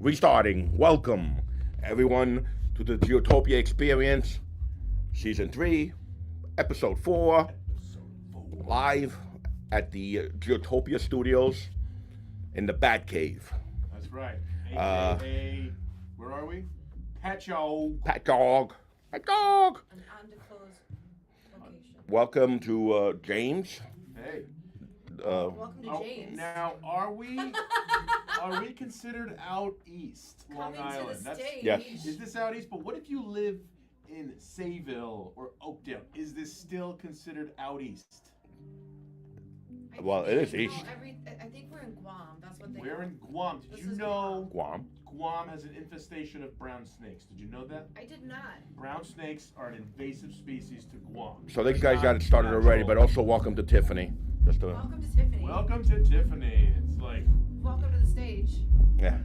Restarting. Welcome, everyone, to the Giotopia Experience, Season 3, Episode 4, live at the Giotopia Studios in the Batcave. That's right. AKA, where are we? Pat Dog. Pat Dog. Pat Dog. An undisclosed location. Welcome to James. Hey. Welcome to James. Now, are we considered out east, Long Coming to Island? the stage. Yes. Is this out east? But what if you live in Sayville or Oakdale? Is this still considered out east? Well, it is east. I think we're in Guam. That's what they. We're in Guam. Did This you is know Guam. Guam has an infestation of brown snakes? Did you know that? I did not. Brown snakes are an invasive species to Guam. So these guys got it started already, but also welcome to Tiffany. Just to, Welcome to Tiffany. Welcome to Tiffany. It's like, Welcome to the stage. yeah.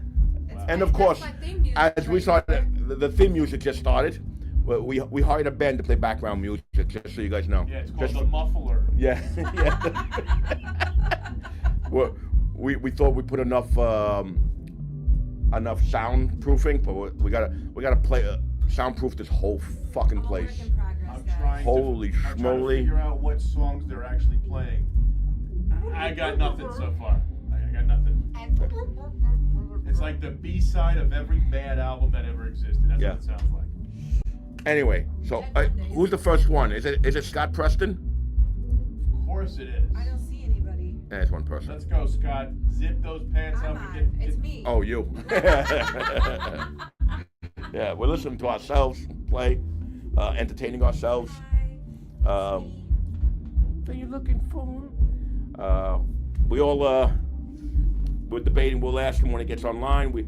It's Wow. And my- of course, that's my theme music as we right started, there. the theme music just started. We hired a band to play background music, just so you guys know. yeah, it's called Just the for- muffler. Yeah, yeah. we thought we put enough soundproofing, but we gotta play soundproof this whole fucking I'm a work place. in progress, I'm guys. trying Holy to, I'm trying to schmoly. figure out what songs they're actually playing. I got nothing so far. I got nothing. It's like the B-side of every bad album that ever existed. That's Yeah. what it sounds like. Anyway, so who's the first one? Is it Scott Preston? Of course it is. I don't see anybody. Yeah, it's one person. Let's go, Scott. Zip those pants I'm up on. and get. It's me. Oh, you. Yeah, we're listening to ourselves play, entertaining ourselves. What are you looking for? We all we're debating. We'll ask him when he gets online. We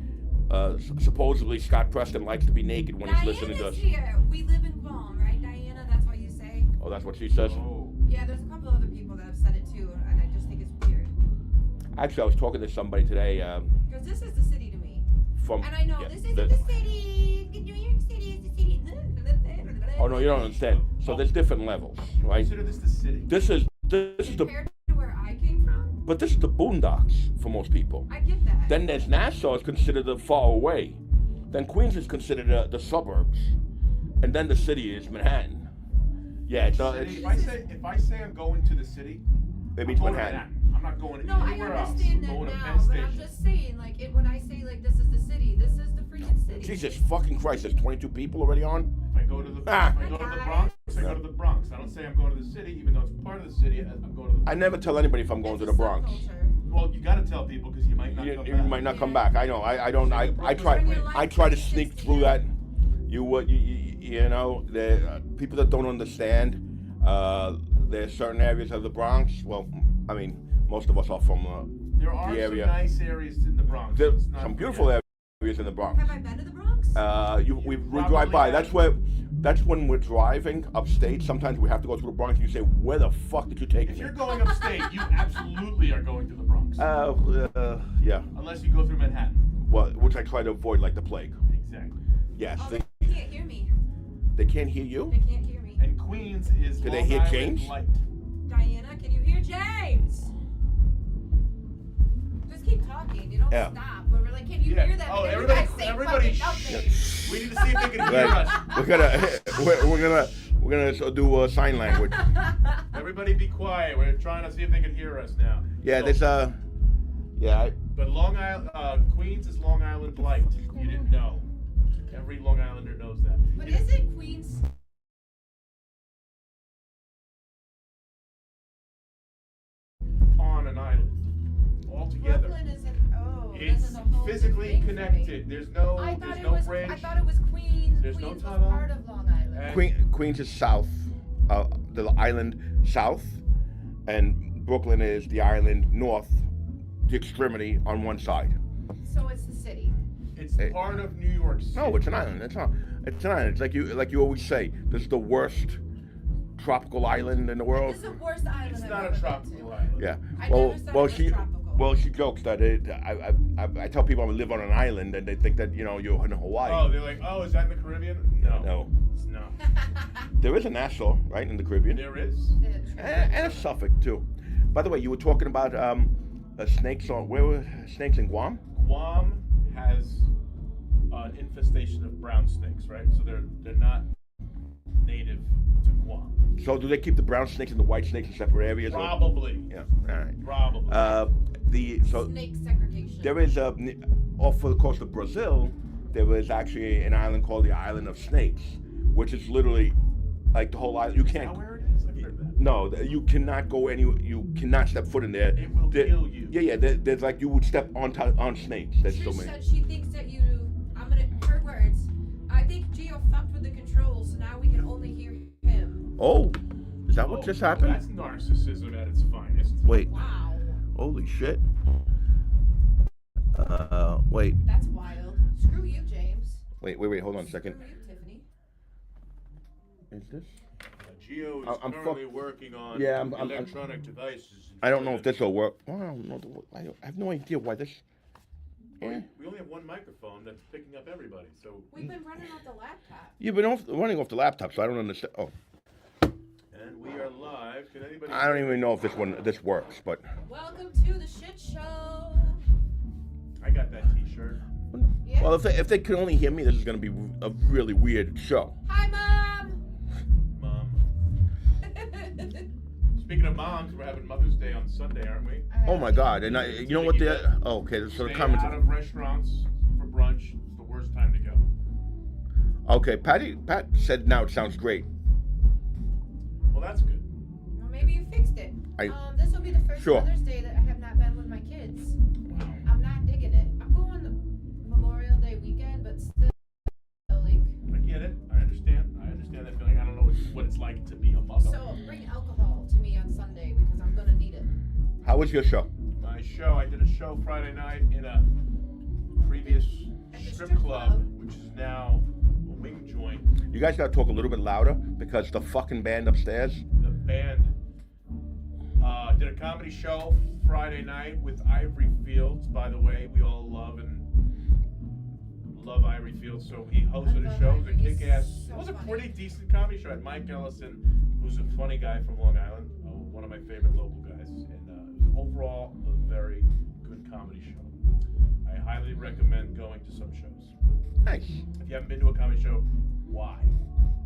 supposedly Scott Preston likes to be naked when he's listening to us. Diana's here. We live in Guam, right, Diana? That's what you say. Oh, that's what she says. Oh. Yeah, there's a couple other people that have said it too, and I just think it's weird. Actually, I was talking to somebody today Because this is the city to me. from. And I know yeah, this isn't the city. New York City is the city. Oh no, you don't understand. So there's different levels, right? Consider this the city. This is the, Compared to where I came from, but this is the boondocks for most people. I get that. Then there's Nassau is considered the far away. Then Queens is considered the suburbs, and then the city is Manhattan. Yeah, it's City, if I say I'm going to the city, it means I'm going to Manhattan. I'm not going no, I anywhere else. understand I'm that going to now, Penn but Station. I'm just saying, like, when I say, like, this is the city, this is the freaking city. Jesus fucking Christ! There's 22 people already on. If I go to the Ah. if I go to the Bronx, I go to the Bronx. I don't say I'm going to the city, even though it's part of the city. I'm going to the. I never tell anybody if I'm going It's to a the Bronx. subculture. Well, you got to tell people because you might not You, come you back. might not come back. I know. I don't. I try. When your I try to life sneak changes, through yeah. that. You know, the people that don't understand. There's certain areas of the Bronx. Well, I mean, most of us are from There are the some area. nice areas in the Bronx. There's Let's not some forget. beautiful areas in the Bronx. Have I been to the Bronx? We drive Probably by. have. That's when we're driving upstate. Sometimes we have to go through the Bronx, and you say, "Where the fuck did you take If me?" you're going upstate, you absolutely are going to the Bronx. Yeah. Unless you go through Manhattan. Well, which I try to avoid like the plague. Exactly. Yes. Oh, They, they can't hear me. they can't hear you. They can't hear me. And Queens is Can they Long hear Island James? Light. Diana, can you hear James? Just keep talking. You don't Yeah. stop. But we're like, can you Yeah. hear them? Oh, And you everybody- guys say everybody fucking shh. nothing. We need to see if they can hear Right. us. We're gonna do sign language. Everybody be quiet. We're trying to see if they can hear us now. Yeah. So- There's yeah. But Long Island, Queens is Long Island Light. You didn't know. Every Long Islander knows that. But You know- isn't Queens on an island altogether? Brooklyn isn't? Oh, It's this is a whole physically thing for me. connected. There's no I thought there's it no was. bridge. I thought it was Queens. There's no Queens was tunnel. part of Long Island. And- Queens is south, the island south, and Brooklyn is the island north, the extremity on one side. So it's the city. It's part of New York City. No, it's an island. It's not. It's an island. It's like you always say. This is the worst tropical island in the world. This is the worst island It's I've not ever a been tropical to. island. Yeah. I Well, never said well, it was she, tropical. well, she jokes that I tell people I live on an island and they think that you're in Hawaii. Oh, they're like, oh, is that in the Caribbean? No. No. It's not. There is a Nassau, right, in the Caribbean, There is. and a Suffolk too. By the way, you were talking about snakes on where were snakes in Guam? Guam has an infestation of brown snakes, right? So they're not native to Guam. So do they keep the brown snakes and the white snakes in separate areas? or- Probably. Yeah. All right. Probably. So Snake segregation. there is off the coast of Brazil, there was actually an island called the Island of Snakes, which is literally like the whole island. You Is that can't. where it is? I've heard that. No, you cannot go anywhere. You cannot step foot in there. It will kill you. Yeah. There's like you would step on snakes. That's so Trish many. said she thinks that you. Her words. I think Gio fucked with the controls, so now we can only hear him. Oh, is that what just happened? That's narcissism at its finest. Wait. Wow. Holy shit. Wait. That's wild. Screw you, James. Wait. Hold on a second. Screw you, Tiffany. Is this? Gio is I'm currently working on electronic devices. I don't know if this will work. Well, I don't know. I have no idea why this. Yeah. We only have one microphone that's picking up everybody, so. We've been running off the laptop. You've been running off the laptop, so I don't understand. Oh, And we are live. Can anybody? I don't even know if this works, but. Welcome to the shit show. I got that T-shirt. Yeah. Well, if they can only hear me, this is going to be a really weird show. Hi, Mom. Mom. Speaking of moms, we're having Mother's Day on Sunday, aren't we? Oh my God! And you know what? Oh, okay. So the Stay comments. out of restaurants for brunch. It's the worst time to go. Okay, Pat said now it sounds great. Well, that's good. Well, maybe you fixed it. This will be the first Sure. Mother's Day that I have not been with my kids. I'm not digging it. I'm going the Memorial Day weekend, but still, like. I get it. I understand. I understand that feeling. I don't know what it's like to be a mother. So bring alcohol to me on Sunday because I'm gonna need it. How was your show? My show, I did a show Friday night in a previous At the strip strip club, club. which is now a wing joint. You guys got to talk a little bit louder because the fucking band upstairs. The band did a comedy show Friday night with Ivory Fields. By the way, we all love Ivory Fields, so he hosted a show. It was a kick-ass. It was a pretty decent comedy show. I had Mike Ellison, who's a funny guy from Long Island, one of my favorite local guys, and it was overall a very good comedy show. I highly recommend going to some shows. Nice. If you haven't been to a comedy show, why?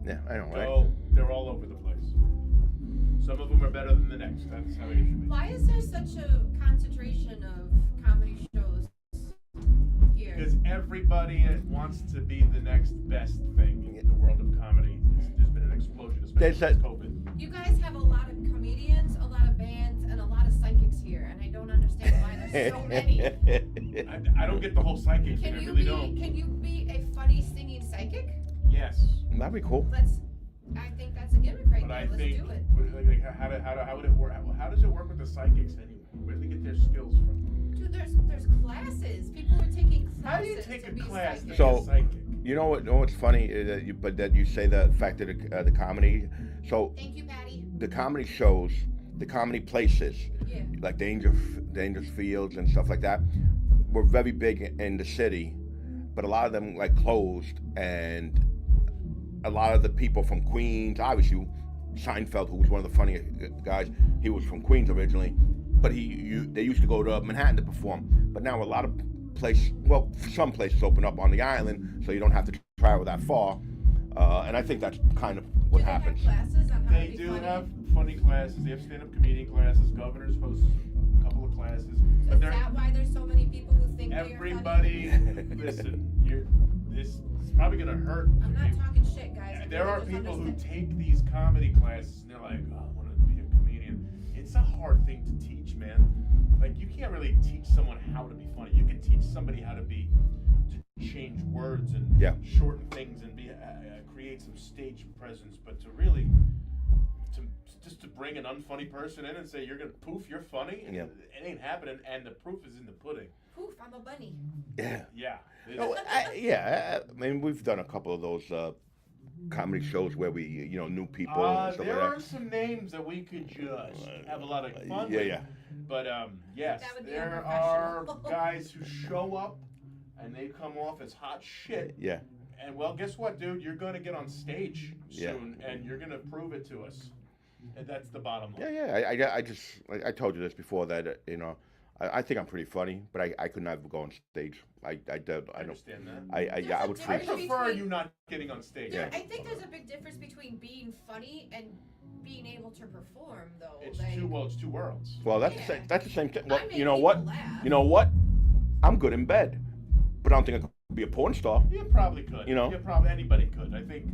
Yeah, I know, right? Go. They're all over the place. Some of them are better than the next. That's how it should be. Why is there such a concentration of comedy shows here? Because everybody wants to be the next best thing in the world of comedy. There's been an explosion, especially since COVID. You guys have a lot of comedians, a lot of bands, and a lot of psychics here, and I don't understand why there's so many. I don't get the whole psychic thing. I really don't. Can you be a funny singing psychic? Yes. That'd be cool. I think that's a gimmick right But there. I Let's think, do it. how would it work? How does it work with the psychics anyway? Where do they get their skills from? Dude, there's classes. People are taking classes. How do you take to a be class to psychics. be So- a psychic? You know what's funny is that you say the fact that the comedy. So Thank you, Patty. the comedy shows, the comedy places, Yeah. like Dangerous Fields and stuff like that, were very big in the city, but a lot of them like closed, and a lot of the people from Queens, obviously Seinfeld, who was one of the funniest guys, he was from Queens originally, but they used to go to Manhattan to perform, but now a lot of some places open up on the island, so you don't have to travel that far, and I think that's kind of what Do they happens. have classes on how They to be do funny? have funny classes. They have stand-up comedian classes. Governors host a couple of classes. So But is they're that why there's so many people who think everybody. Listen, this is probably gonna hurt. I'm some not people. talking shit, guys. I There really are just people who understand. take these comedy classes and they're like, oh, I want to be a comedian. It's a hard thing to teach, man. Like, you can't really teach someone how to be funny. You can teach somebody how to change words and shorten things and create some stage presence, but to really just to bring an unfunny person in and say you're gonna poof, you're funny, and it ain't happening, and the proof is in the pudding. Poof, I'm a bunny. Yeah. Yeah. No, I mean, we've done a couple of those comedy shows where we, knew people and stuff There like are that. some names that we could just have a lot of fun Yeah, with. yeah. But yes, That would be there are unprofessional. guys who show up and they come off as hot shit. Yeah. And well, guess what, dude? You're gonna get on stage Yeah. soon, and you're gonna prove it to us. And that's the bottom line. Yeah. I told you this before that I think I'm pretty funny, but I could never go on stage. I don't. I understand that. I would There's a I freeze. difference prefer between- you not getting on stage. Yeah, I think there's a big difference between being funny and being able to perform, though. It's like, two worlds. Well, that's Yeah. the same. That's the same thing. Well, I make you know people what? laugh. You know what? I'm good in bed, but I don't think I could be a porn star. You probably could. You know? Yeah, probably anybody could. I think.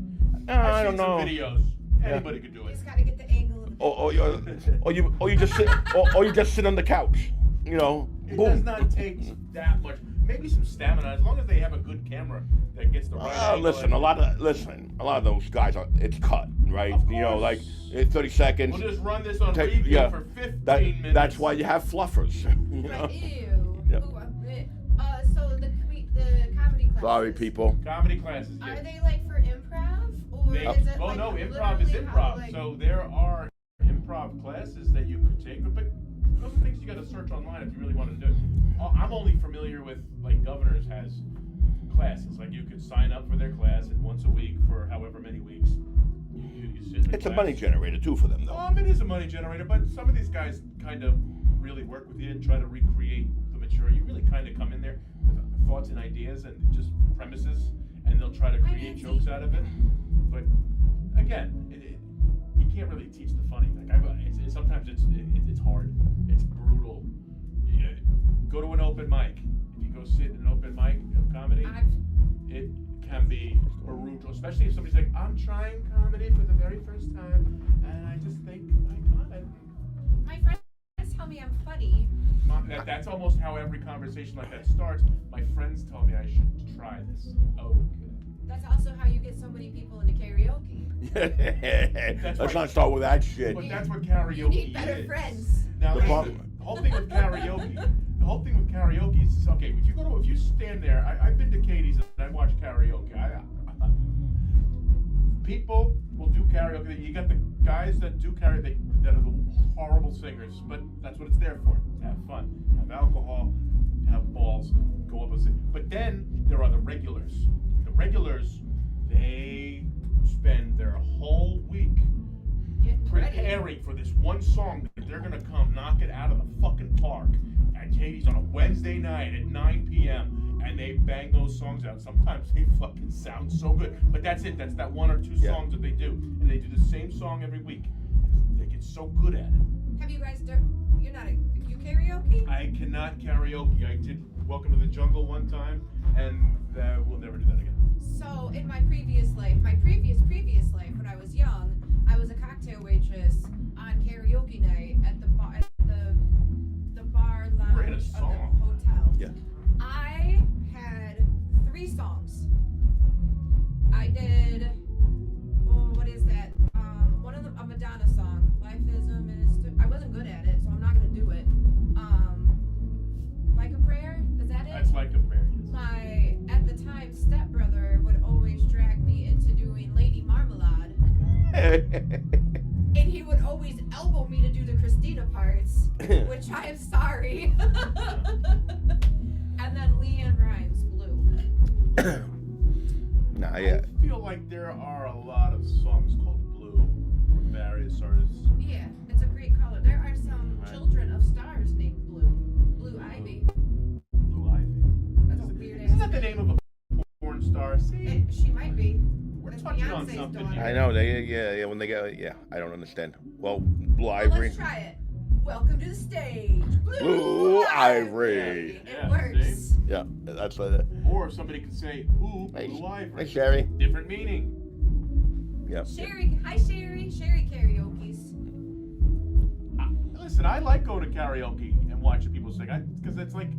I I've don't seen know. some videos. Anybody could do You it. just gotta get the angle of the Or you just sit, or you just sit on the couch. You know, It boom. does not take that much. Maybe some stamina, as long as they have a good camera that gets the right angle. Listen, a lot of those guys are. It's cut, right? Of You know, like course. 30 seconds. We'll just run this on Take- repeat yeah. for 15 That, minutes. that's why you have fluffers. You know? Right, ew. Yeah. Ooh, so the comedy classes. Sorry, people. Comedy classes. Yeah. Are they like for improv, or They- is it oh like no, improv is literally how, improv. like- So there are improv classes that you could take, but those are things you got to search online if you really want to do it. I'm only familiar with like Governors has classes. Like you could sign up for their class and once a week for however many weeks. You sit in the It's a class. money generator too for them, though. It is a money generator, but some of these guys kind of really work with you and try to recreate the material. You really kind of come in there with thoughts and ideas and just premises, and they'll try to Hi, create Nancy. jokes out of it. But again, you can't really teach the funny. Like sometimes it's hard. It's brutal. Yeah, go to an open mic. If you go sit in an open mic of comedy, it can be brutal, especially if somebody's like, I'm trying comedy for the very first time, and I just think, my God, My friends tell me I'm funny. that's almost how every conversation like that starts. My friends tell me I should try this. Okay. That's also how you get so many people into karaoke. Let's right. not start with that shit. But that's what karaoke You need better is. friends. Now, The listen, problem- the whole thing with karaoke is okay. If you stand there, I've been to Katie's and I watch karaoke. People will do karaoke. You got the guys that do karaoke that are the horrible singers, but that's what it's there for. To have fun, have alcohol, have balls, go up and sing. But then there are the regulars. The regulars, they spend their whole week Get ready. preparing for this one song that they're gonna come knock it out of the fucking park at Katie's on a Wednesday night at 9 p.m. and they bang those songs out. Sometimes they fucking sound so good, but that's it. That's that one or two Yeah. songs that they do, and they do the same song every week. They get so good at it. Have you guys done? You're not you karaoke? I cannot karaoke. I did Welcome to the Jungle one time, and we'll never do that again. So in my previous life, previous life, when I was young, I was a cocktail waitress on karaoke night at the bar, the bar We're in a lounge of song. the hotel. Yeah. I had 3 songs. I did. Oh, what is that? One of them, a Madonna song. Life is a Minister. I wasn't good at it, so I'm not gonna do it. Like a Prayer. Is that it? That's like a prayer. Yes. My, at the time, stepbrother would always drag me into doing Lady Marmalade, and he would always elbow me to do the Christina parts, which I am sorry. And then Leanne Rhymes, Blue. Nah, yeah. I feel like there are a lot of songs called Blue from various artists. Yeah, it's a great color. There are some children of stars named Blue. Blue Ivy. Blue Ivy. That's a weird Isn't ass that the name of a porn star? See, She might be. we're That's touching on Beyonce's something daughter. here. I know. Yeah. When they get, I don't understand. Well, Blue Well, Ivory. let's try it. Welcome to the stage, Blue Ivory. It Yeah, works. Yeah, that's what. Or somebody could say, "Ooh, Blue Ivory." Hey, Sherry. Different meaning. Yeah. Sherry, hi Sherry. Sherry karaoke's. Listen, I like going to karaoke and watching people sing, because it's like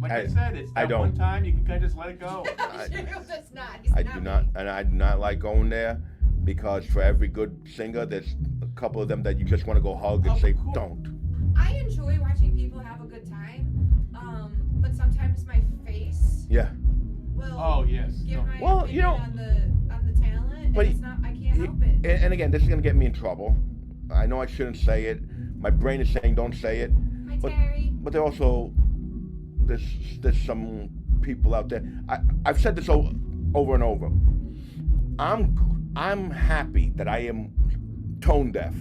I said, it's I that don't. one time you can kind of just let it go. That's not. He's I not do not, me. and I do not like going there because for every good singer, there's a couple of them that you just want to go hug and Of say, course. "Don't." I enjoy watching people have a good time, but sometimes my face Yeah. will Oh yes. give No. my Well, opinion you know- on the talent, But and it's not. I can't help it. And again, this is gonna get me in trouble. I know I shouldn't say it. My brain is saying don't say it. Hi But Terry. but there also there's some people out there. I've said this over and over. I'm happy that I am tone deaf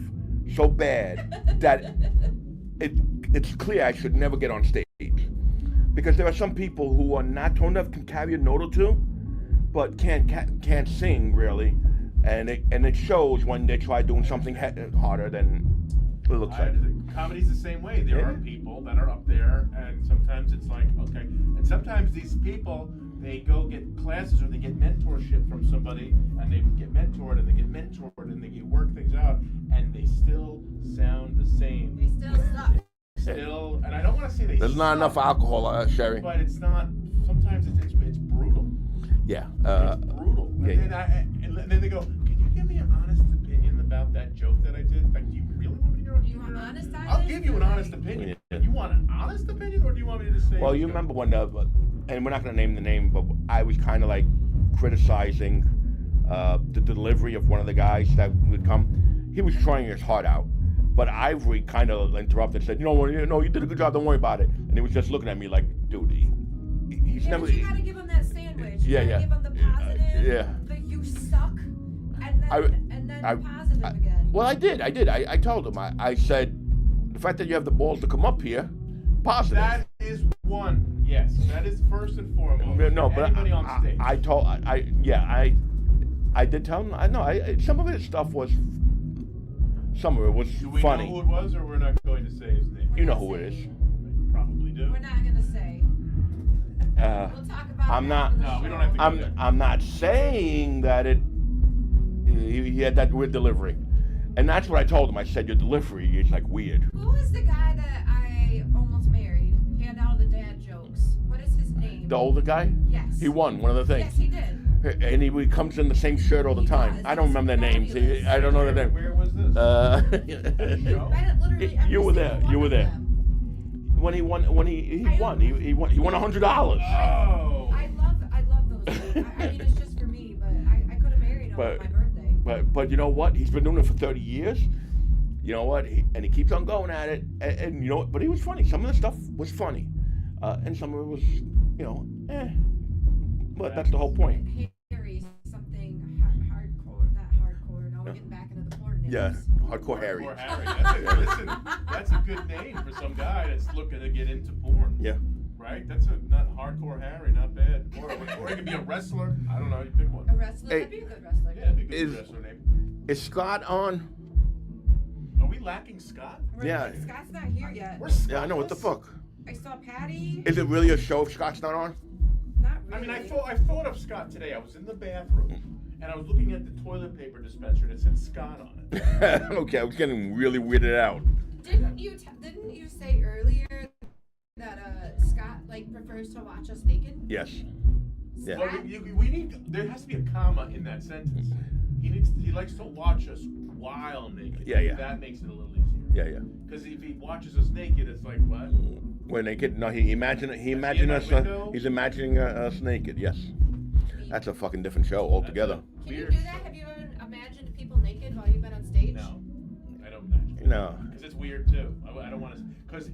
so bad that it's clear I should never get on stage because there are some people who are not tone deaf, can carry a note or two, but can't sing really, and it shows when they try doing something harder than it looks like. Comedy's the same way. There are people that are up there, and sometimes it's like, okay, and sometimes these people, they go get classes or they get mentorship from somebody, and they get mentored and they get work things out, and they still sound the same. They still suck. Still, and I don't want to say There's not enough alcohol, Sherry. but it's not. Sometimes it's brutal. Yeah. It's brutal. And then they go, can you give me an honest opinion about that joke that I did? Like, do you really want me to? Do you want honest? I'll give you an honest opinion. Yeah. You want an honest opinion, or do you want me to say? Well, you remember when, and we're not going to name the name, but I was kind of like criticizing the delivery of one of the guys that would come. He was trying his heart out, but Ivory kind of interrupted and said, you did a good job, don't worry about it. And he was just looking at me like, dude, he's never. But you gotta give him that sandwich. You Yeah, gotta yeah. give him the positive. Yeah. The you suck, and then positive again. Well, I did. I told him. I said, the fact that you have the balls to come up here, positive. That is one. Yes, that is first and foremost. No, but anybody on stage. I did tell him. Some of his stuff was. Some of it was Do we funny. know who it was, or we're not going to say his name? You know who it is. Probably do. We're not gonna say. We'll talk about I'm it not. after the No, we show. don't have to do that. I'm not saying that he had that weird delivery, and that's what I told him. I said your delivery is like weird. Who is the guy that I almost married? He had all the dad jokes. What is his name? The older guy. Yes. He won one of the things. Yes, he did. And he comes in the same shirt all the He time. does. I don't remember their names. Fabulous. I don't know their name. Where was this? Literally every You were there. single You one were of there. them. When he won, he won $100. Oh. I love those. I mean, it's just for me, but I could have married him But- on my birthday. But you know what? He's been doing it for 30 years. You know what? He keeps on going at it. And you know what? But he was funny. Some of the stuff was funny. And some of it was, But that's the whole point. Harry, something hardcore, not hardcore. Now we're getting back into the porn names. Yeah, Hardcore Harry. Hardcore Harry. That's a good name for some guy that's looking to get into porn. Yeah. Right? That's not Hardcore Harry, not bad. Or he could be a wrestler. I don't know. You pick one. A wrestler? Hey. That'd be a good wrestler. Yeah, it'd be a good Is- wrestler name. Is Scott on? Are we lacking Scott? Yeah. Scott's not here yet. We're Scott. Yeah, I know. What the fuck? I saw Patty. Is it really a show if Scott's not on? Not I really. mean, I thought of Scott today. I was in the bathroom and I was looking at the toilet paper dispenser and it said Scott on it. Okay, I was getting really weirded out. Didn't you say earlier that Scott prefers to watch us naked? Yes. Yeah. Well, we need. There has to be a comma in that sentence. He likes to watch us while naked. Yeah. That makes it a little easier. Yeah. Because if he watches us naked, it's like what? When they get he imagined us. window? He's imagining us naked. Yes. That's a fucking different show altogether. Can you Weird do that? Have you ever imagined people naked while you've been on stage? No, I don't imagine. No. Because it's weird too. I don't want to. Because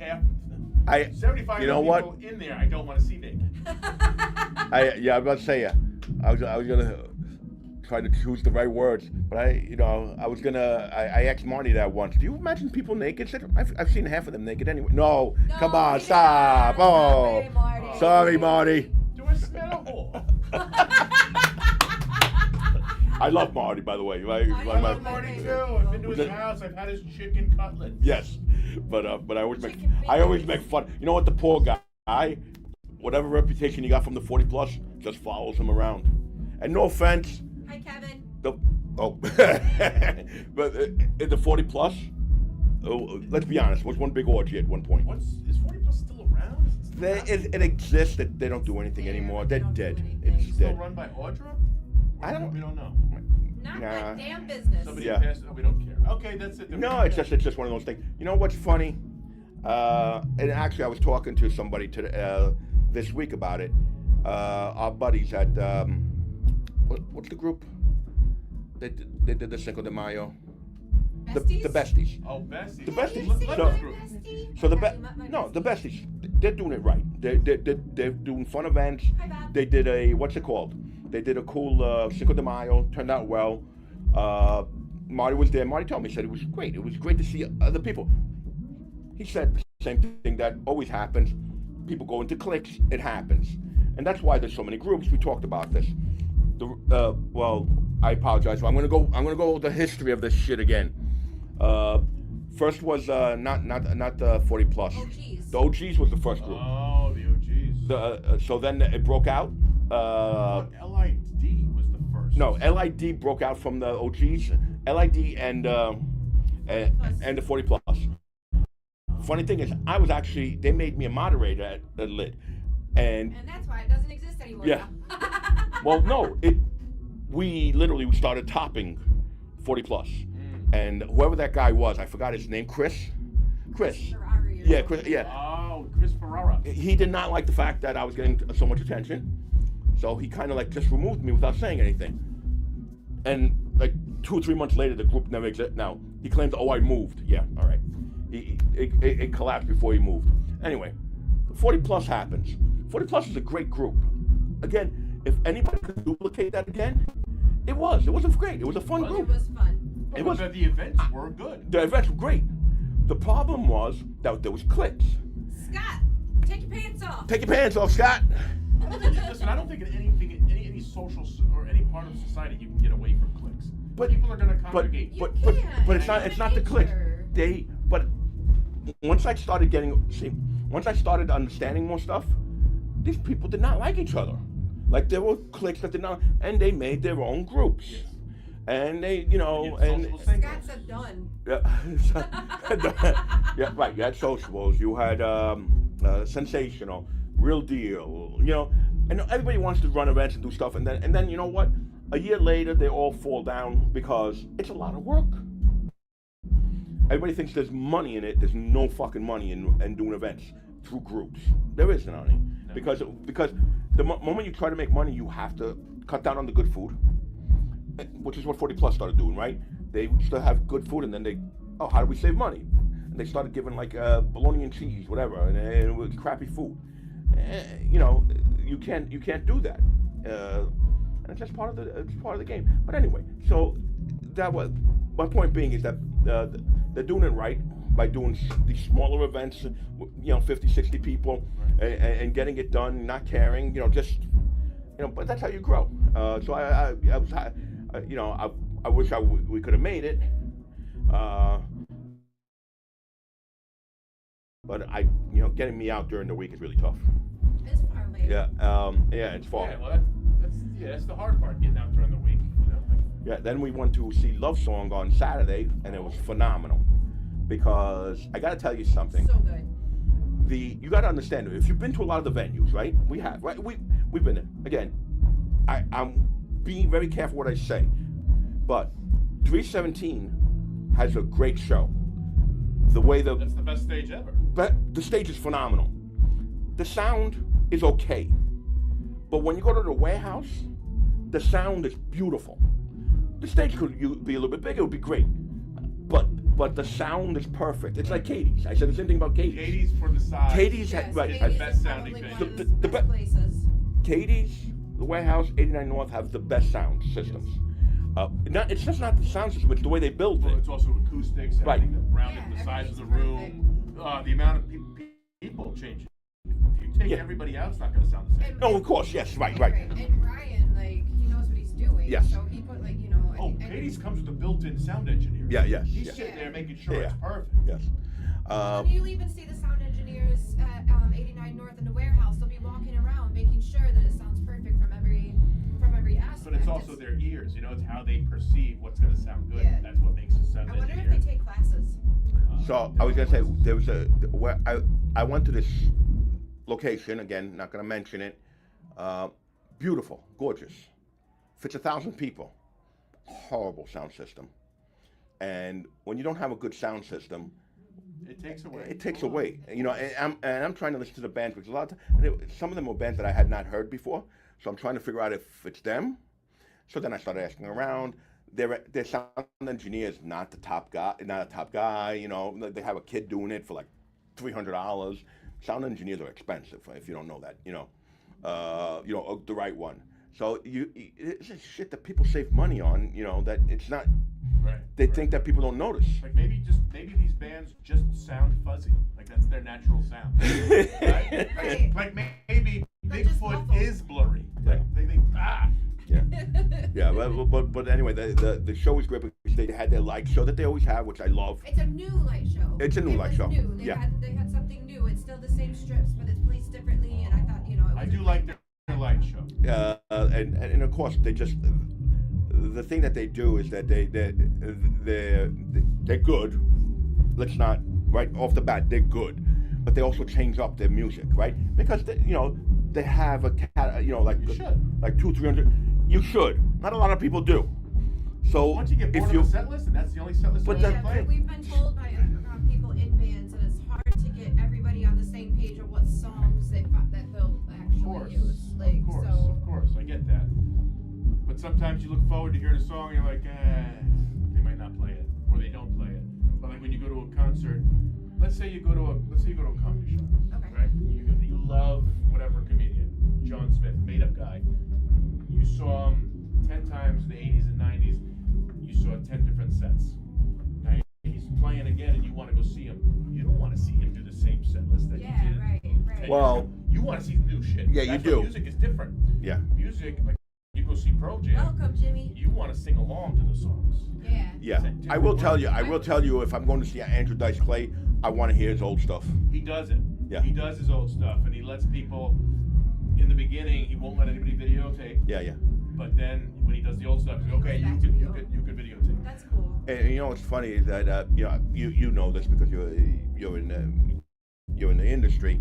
75 You know people what? in there, I don't want to see naked. I was about to say I was gonna try to choose the right words, but I asked Marty that once. Do you imagine people naked? She said, I've seen half of them naked anyway. No, come on, we stop. cannot. Oh, Sorry, Marty. sorry, Marty. Do I smell a hole? I love Marty, by the way. I I love love Marty too. I've been to his house. I've had his chicken cutlets. Yes, but I always make fun. You know what? The poor guy, whatever reputation he got from the 40 plus, just follows him around. And no offense, Hi, Kevin. but in the 40 plus, let's be honest, was one big orgy at one point. Is 40 plus still around? Is it still around? It exists. That they don't do anything anymore. They're Don't do dead. anything. It's It's still dead. run by Audra? I don't- We don't know. Not Nah. my damn business. Somebody Yeah. passed. Oh, we don't care. Okay, that's it. No, it's just one of those things. You know what's funny? And actually, I was talking to somebody this week about it. Our buddies at what's the group? They did the Cinco de Mayo. Besties? The besties. Oh, Bessie. The Besties. Did you say So- my bestie? So the Okay, my the bestie. besties, they're doing it right. They're doing fun events. Hi, Bob. They did a what's it called? They did a cool Cinco de Mayo. Turned out well. Marty was there. Marty told me, he said it was great. It was great to see other people. he said the same thing that always happens. People go into cliques. It happens, and that's why there's so many groups. We talked about this. Well, I apologize. I'm gonna go over the history of this shit again. First was not the 40 plus. OGs. The OGs was the first group. Oh, the OGs. So then it broke out. LID was the first. No, LID broke out from the OGs. LID and the 40 plus. Funny thing is, they made me a moderator at the LID, And that's why it doesn't exist anymore. yeah. Now. Well, no, we literally started topping 40 plus, and whoever that guy was, I forgot his name, Chris. Ferrari or Yeah, something. Chris. Yeah. Oh, Chris Ferrara. He did not like the fact that I was getting so much attention, so he kind of like just removed me without saying anything. And like 2 or 3 months later, the group never existed. Now he claims, "Oh, I moved." Yeah, all right. It collapsed before he moved. Anyway, 40 plus happens. 40 plus is a great group. Again, if anybody could duplicate that again, it was. It wasn't great. It was a fun It group. was fun. It was. The events were good. The events were great. The problem was that there was cliques. Scott, take your pants off. Take your pants off, Scott. Listen, I don't think in any social or any part of society you can get away from cliques. But People are going to congregate. You but can't. it's not the cliques. But once I started understanding more stuff, these people did not like each other. Like there were cliques that did not, and they made their own groups, Yes. and they, And social Scott signals. said done. yeah, yeah, right. You had sociables, you had sensational, real deal, and everybody wants to run events and do stuff, and then you know what? A year later, they all fall down because it's a lot of work. Everybody thinks there's money in it. There's no fucking money in doing events through groups. There isn't any. No. Because the moment you try to make money, you have to cut down on the good food, which is what 40 Plus started doing, right? They used to have good food, and then how do we save money? And they started giving like bologna and cheese, whatever, and it was crappy food. You can't do that. And it's just part of the game. But anyway, so that was my point. Being is that they're doing it right by doing these smaller events, 50, 60 people, and getting it done, not caring, but that's how you grow. So I wish we could have made it, but getting me out during the week is really tough. It's far later. Yeah, it's far. Yeah, well, that's the hard part, getting out during the week. Yeah, then we went to see Love Song on Saturday, and it was phenomenal. Because I got to tell you something. So good. You got to understand, if you've been to a lot of the venues, right? We have, right? We've been there. Again, I'm being very careful what I say, but 317 has a great show. That's the best stage ever. The stage is phenomenal. The sound is okay, but when you go to the warehouse, the sound is beautiful. The stage could be a little bit bigger; it would be great, but the sound is perfect. It's like Katie's. I said the same thing about Katie's. Katie's for the size. Katie's Yes, right. Katie's has- the best sounding probably venue. one of The- the the best places. Katie's, the warehouse, 89 North have the best sound systems. It's just not the sound system; it's the way they build Well, it. it's also acoustics, Right. everything around it, Yeah, the size of the everything's room, the amount of people change. If you take Yeah. everybody out, it's not going to sound the same. No, of course, yes, right. And Ryan, he knows what he's doing. Yes. So he put Oh, Katie's comes with a built-in sound engineer. Yeah, yes, He's yes. sitting there making sure Yeah. it's perfect. Yes. You'll even see the sound engineers at 89 North in the warehouse. They'll be walking around making sure that it sounds perfect from every aspect. But it's also their ears. It's how they perceive what's going to sound good. Yeah. That's what makes a sound I wonder engineer. if they take classes. So I was gonna say there was where I went to this location again. Not gonna mention it. Beautiful, gorgeous. Fits 1,000 people. Horrible sound system. And when you don't have a good sound system, It takes away. it takes away. And I'm trying to listen to the bands because some of them were bands that I had not heard before. So I'm trying to figure out if it's them. So then I started asking around. Their sound engineer is not a top guy. They have a kid doing it for like $300. Sound engineers are expensive if you don't know that. The right one. So it's just shit that people save money on. That it's not. Right. they right. think that people don't notice. Like maybe these bands just sound fuzzy. Like that's their natural sound. Right? Right. Like maybe They're just Bigfoot muffled. is blurry. Like Yeah. they think Yeah, yeah, but anyway, the show was great because they had their light show that they always have, which I love. It's a new light show. It's a new light show. New. They Yeah. had something new. It's still the same strips, but it's placed differently. And I thought, it was I do like their light show. And of course they just the thing that they do is that they're good. Let's not right off the bat they're good, but they also change up their music, right? Because they have a like You should. like 200-300. You should. Not a lot of people do. So Once you get bored if of you the set list, and that's the only set list But you that- play. We've been told by people in bands that it's hard to get everybody on the same page of what songs that they'll actually use. Like, Of course, I get that. But sometimes you look forward to hearing a song and you're like, they might not play it, or they don't play it. But like when you go to a concert, let's say you go to a comedy show, Okay. right? You love whatever comedian, John Smith, made up guy. You saw him 10 times in the 80s and 90s. You saw 10 different sets. Now he's playing again, and you want to go see him. You don't want to see him do the same set list that Yeah, you did. right. 10 years Well- ago. You want to see new shit. Yeah, you That's do. why music is different. yeah. Music, like you go see Pro Jam, Welcome, Jimmy. you want to sing along to the songs. Yeah. Yeah, I will tell you. If I'm going to see Andrew Dice Clay, I want to hear his old stuff. He does it. Yeah. He does his old stuff, and he lets people. In the beginning, he won't let anybody videotape. Yeah. But then when he does the old stuff, he's like, okay, you could videotape. That's cool. And what's funny is that you know this because you're in the industry,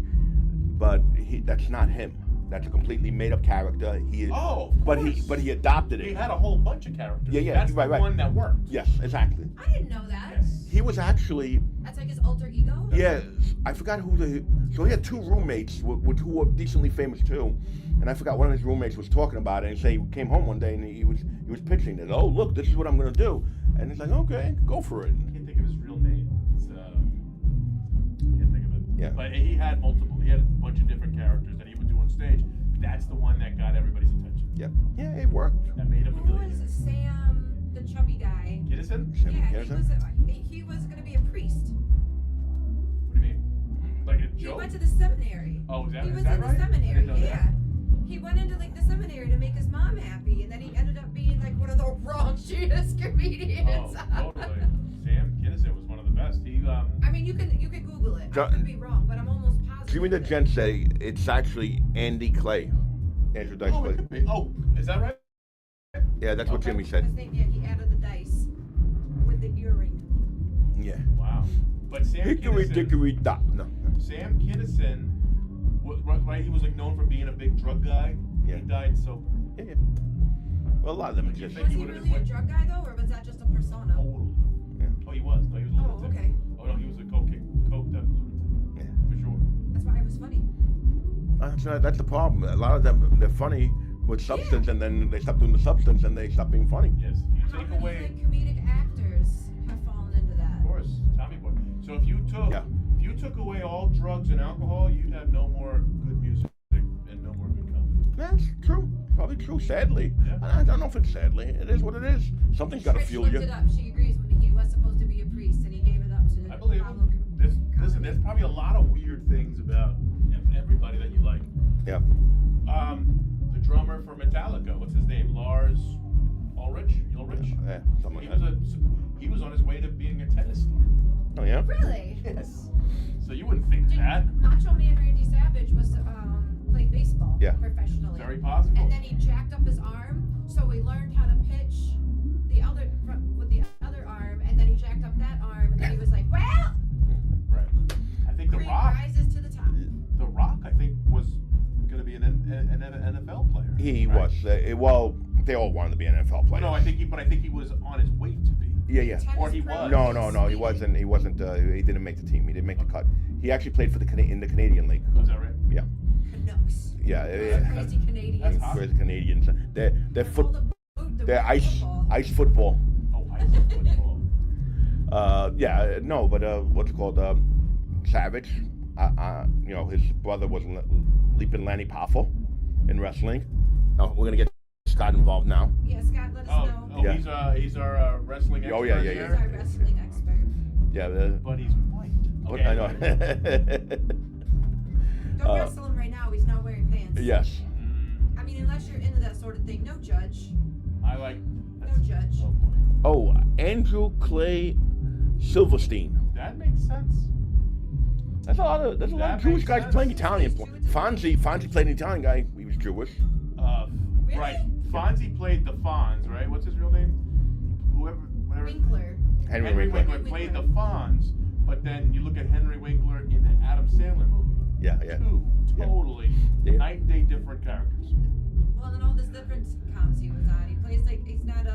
but that's not him. That's a completely made up character. He is, Oh, of but course. he adopted He it. had a whole bunch of characters. Yeah, That's right, the right. one that worked. Yes, exactly. I didn't know that. Yes. He was actually That's like his alter ego? yeah. I forgot so he had two roommates who were decently famous too, and I forgot one of his roommates was talking about it and say he came home one day and he was pitching it. Oh look, this is what I'm gonna do, and he's like okay, go for it. I can't think of his real name. Can't think of it. Yeah. But he had multiple. He had a bunch of different characters that he would do on stage. That's the one that got everybody's attention. Yeah, it worked. That made him a Who millionaire. was Sam, the chubby guy? Gittison? Sam Yeah, Kinison? he was going to be a priest. What do you mean? Like a He joke? went to the seminary. Oh, is that He is was that in right? the I seminary, didn't know that. yeah. He went into like the seminary to make his mom happy, and then he ended up being like one of the raunchiest comedians. Oh, totally. Sam Kinison was one of the best. He I mean, you can Google it. I John- could be wrong, but I'm almost positive. Jimmy the that- Gent say it's actually Andy Clay, Andrew Dice oh, Clay. it could be. Oh, is that right? Yeah, that's what Okay. Jimmy I said. think, yeah, he added the dice with the earring. Yeah. Wow. But Sam Hickory Kinison, dickory dock. No. Sam Kinison, right? He was like known for being a big drug guy. Yeah. He died sober. Yeah. Well, a lot of them You just. think Was he he would've really a been- drug guy though, or was that just a persona? Totally. Yeah. Oh, he was. No, he was a Oh, lunatic. okay. Oh no, he was a coked up lunatic. Yeah. For sure. That's why it was funny. That's the problem. A lot of them, they're funny with substance, and then they stop doing the substance, and they stop being funny. Yes. If you How take many away, like comedic actors have fallen into that? of course, Tommy Boy. So if you took away all drugs and alcohol, you'd have no more good music and no more good comedy. That's true. Probably true. Sadly, Yeah. I don't know if it's sadly. It is what it is. Something's got to Trish fuel looked you. it up. She agrees when he was supposed to be a priest and he gave it up to I believe follow him. Listen, there's probably a lot of weird things about everybody that you like. Yeah. The drummer for Metallica, what's his name? Lars Ulrich? Yeah. Something He like was that. he was on his way to being a tennis star. Oh yeah. Really? Yes. So you wouldn't think Did that. Macho Man Randy Savage was played baseball Yeah. professionally. Very possible. And then he jacked up his arm, so he learned how to pitch with the other arm, and then he jacked up that arm, and then he was like, well, Right. I think The Creed Rock. rises to the top. The Rock, I think, was going to be an NFL player. He right? was. Well, they all wanted to be NFL players. No, I think he was on his way to be. Yeah. Tennis Or he pro was. No, in he wasn't. He wasn't. He didn't make the team. He didn't make the cut. He actually played for in the Canadian League. Was that right? Yeah. Canucks. Yeah. Those crazy Canadians. hot. Whereas the Canadians, they're They're foot, called the boot, they're the ice football. football. Oh, I see football. Yeah. No, but what's it called? Savage. His brother was Leaping Lanny Poffo in wrestling. Oh, we're gonna get Scott involved now. Yeah, Scott, let us know. Oh, Yeah. he's our wrestling expert. Oh, yeah. He's our wrestling expert. Yeah. But he's white. Okay. I know. Don't wrestle him right now. He's not wearing pants. Yes. I mean, unless you're into that sort of thing, no judge. I like. No judge. Oh boy. Oh, Andrew Clay Silverstein. That makes sense. There's a lot of That Jewish makes guys sense. playing Italian. He's Jewish. Fonzie played an Italian guy. He was Jewish. Really? Right. Fonzie played the Fonz, right? What's his real name? Whatever. Winkler. Henry Henry Winkler. Winkler played the Fonz, but then you look at Henry Winkler in the Adam Sandler movie. Yeah. Two totally night and day different characters. Well, and all this different comms he was on. He plays like he's not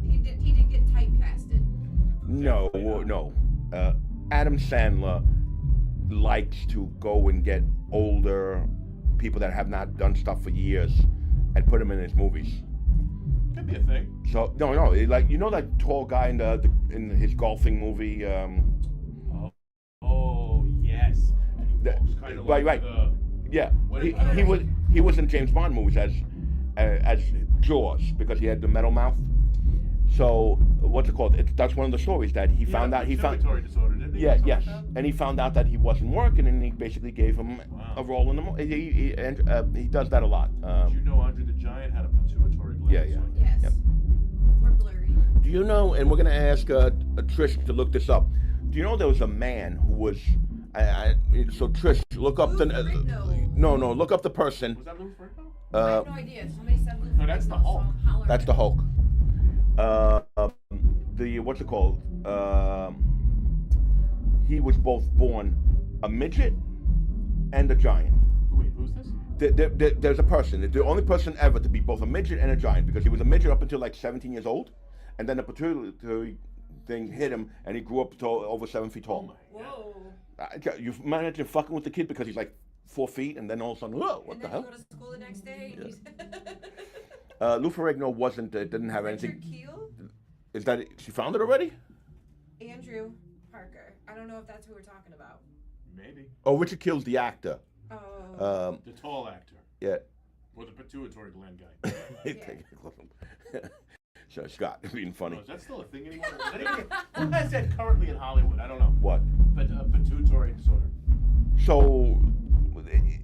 he didn't get typecasted. No. Adam Sandler likes to go and get older people that have not done stuff for years and put them in his movies. Could be a thing. So no, like that tall guy in his golfing movie. Oh yes. And he walks kind of right. like Yeah, What he, is- I don't he know. was he was in James Bond movies as Jaws because he had the metal mouth. So what's it called? That's one of the stories that he found out. He found pituitary disorder, didn't he? yeah, Or something yes, like that? and he found out that he wasn't working, and he basically gave him Wow. a role in the movie. He does that a lot. Did you know Andre the Giant had a pituitary gland? Yeah. swing? Yes. Yep. We're blurry. Do you know? And we're gonna ask Trish to look this up. Do you know there was a man who was? So Trish, look up the. No, look up the person. Was that Lou Ferrigno? I have no idea. Somebody said Lou No, that's the Ferrigno, so Hulk. holler That's at the me. Hulk. The what's it called? He was both born a midget and a giant. Wait, who's this? There's a person, the only person ever to be both a midget and a giant, because he was a midget up until like 17 years old, and then the pituitary thing hit him, and he grew up to over 7 feet tall. Whoa. You imagine fucking with the kid because he's like 4 feet, and then all of a sudden, whoa, what And the then you hell? go to school the next day. And Lou Ferrigno didn't have Richard anything. Keel, Is that she found it already? Andrew Parker. I don't know if that's who we're talking about. Maybe. Oh, Richard Keel's the actor. Oh. The tall actor. Yeah. Or the pituitary gland guy. So Scott being funny. Oh, is that still a thing anymore? Is that even, who has that currently in Hollywood? I don't know. What? But pituitary disorder. So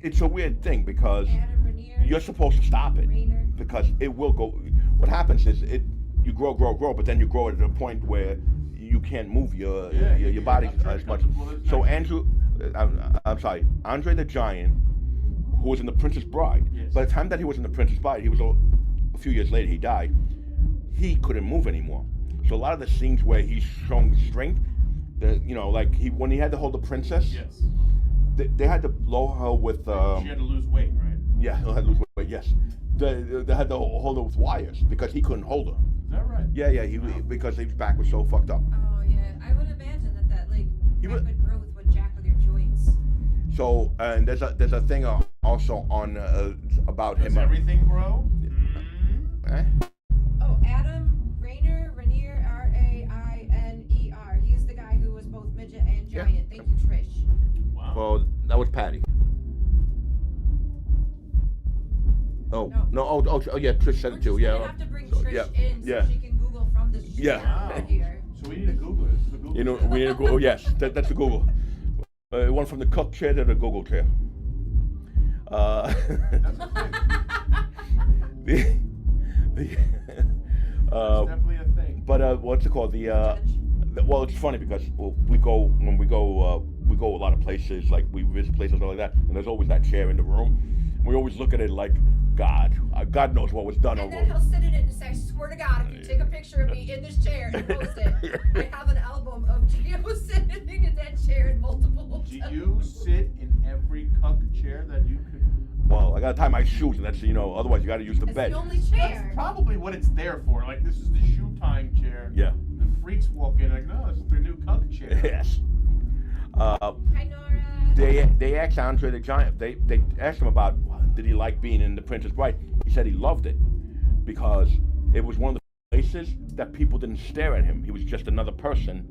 it's a weird thing because Adam Raniere. you're supposed to stop it Rayner. because it will go. What happens is you grow, but then you grow at a point where you can't move your body as much. So Andrew, I'm sorry, Andre the Giant, who was in The Princess Bride. Yes. By the time that he was in The Princess Bride, he was a few years later. He died. He couldn't move anymore. So a lot of the scenes where he's showing strength, like when he had to hold the princess, Yes. they had to lower her with. She had to lose weight, right? Yeah, he had to lose weight. Yes, they had to hold her with wires because he couldn't hold her. Is that right? Yeah, because his back was so fucked up. Oh yeah, I would imagine that He would- rapid growth would jack with your joints. So and there's a thing also on about Does him. everything grow? Eh? Oh, Adam Raniere, Rainer. He's the guy who was both midget and Yeah. giant. Thank you, Trish. Wow. Well, that was Patty. Oh no! Oh yeah, Trish said We're it too. just Yeah. gonna have to bring So, Trish yeah, in so yeah. she can Google from the show Yeah. here. So we need to Google it. This is the Google. We need to go. Oh yes, that's the Google. One from the cook chair to the Google chair. That's a thing. the That's definitely a thing. but what's it called? Well, it's funny because we go a lot of places, like we visit places like that, and there's always that chair in the room. We always look at it like God knows what was done And over. then he'll sit in it and say, I swear to God, if you take a picture of me in this chair and post it, I have an album of Gio sitting in that chair in multiple Do you sit in every cuck chair that you could? Well, I gotta tie my shoes, and that's otherwise you gotta use the It's bed. the only chair. That's probably what it's there for. Like this is the shoe tying chair. Yeah. The freaks walk in like, no, it's their new cuck chair. Yes. Hi, Nora. They asked Andre the Giant. They asked him about did he like being in The Princess Bride. He said he loved it because it was one of the places that people didn't stare at him. He was just another person,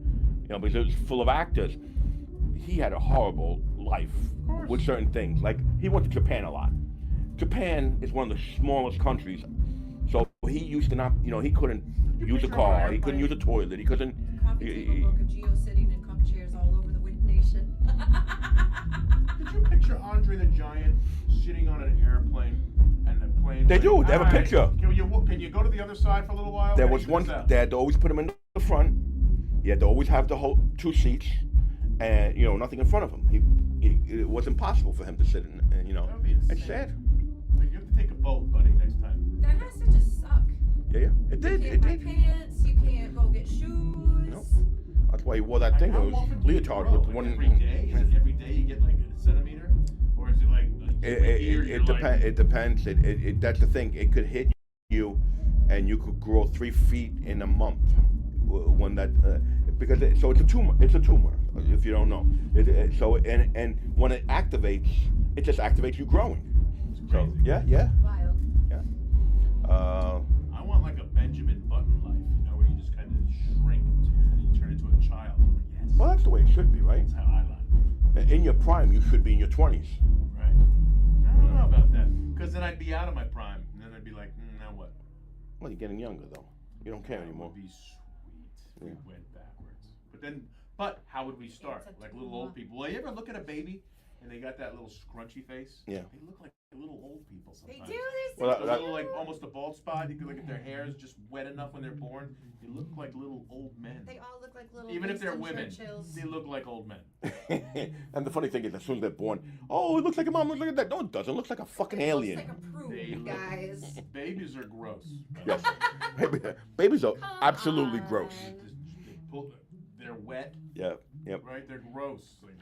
because it was full of actors. He had a horrible life with certain things. Like he went to Japan a lot. Japan is one of the smallest countries, so he used to not, he couldn't use a car, he couldn't use a toilet, he couldn't. Coffee table book of Geo sitting in cup chairs all over the wind nation. Could you picture Andre the Giant sitting on an airplane and the plane? They do. They have a picture. Can you go to the other side for a little while? There was one. They had to always put him in the front. You had to always have the whole 2 seats, and nothing in front of him. It was impossible for him to sit in. That would be insane. It's sad. Like, you have to take a boat, buddy, next time. That has to just suck. Yeah. It did. You It can't buy did. pants. You can't go get shoes. Nope. That's why he wore that thing. How It was often do you leotard grow? with Like one. every day? Is it every day you get like a centimeter, or is it like a year? It depends. It depends. That's the thing. It could hit you, and you could grow 3 feet in a month. When that because it's a tumor. It's a tumor. If you don't know. And when it activates, it just activates you growing. It's So crazy. yeah. Wild. I want like a Benjamin Button life, where you just kind of shrink and you turn into a child. Yes. Well, that's the way it should be, right? That's how I like it. In your prime, you should be in your 20s. Right. I don't know about that, because then I'd be out of my prime, and then I'd be like, now what? Well, you're getting younger though. You don't care That anymore. would be sweet if we Yeah. went backwards. But how would we start? It's a Like little tumor. old people. Well, you ever look at a baby and they got that little scrunchy face? Yeah. They look like little old people They sometimes. do. They're so Well, A that- little like almost a bald spot. You could look at their hair is just wet enough when they're born. They look like little old men. They all look like little. Even if they're Winston women, Churchills. they look like old men. And the funny thing is, as soon as they're born, oh, it looks like a mom. Look at that. No, it doesn't. It looks like a fucking It looks alien. like a prude, They look- guys. Babies are gross. Yes. Babies are Come absolutely on. gross. They're wet, Yeah. Yep. right? They're gross. Like,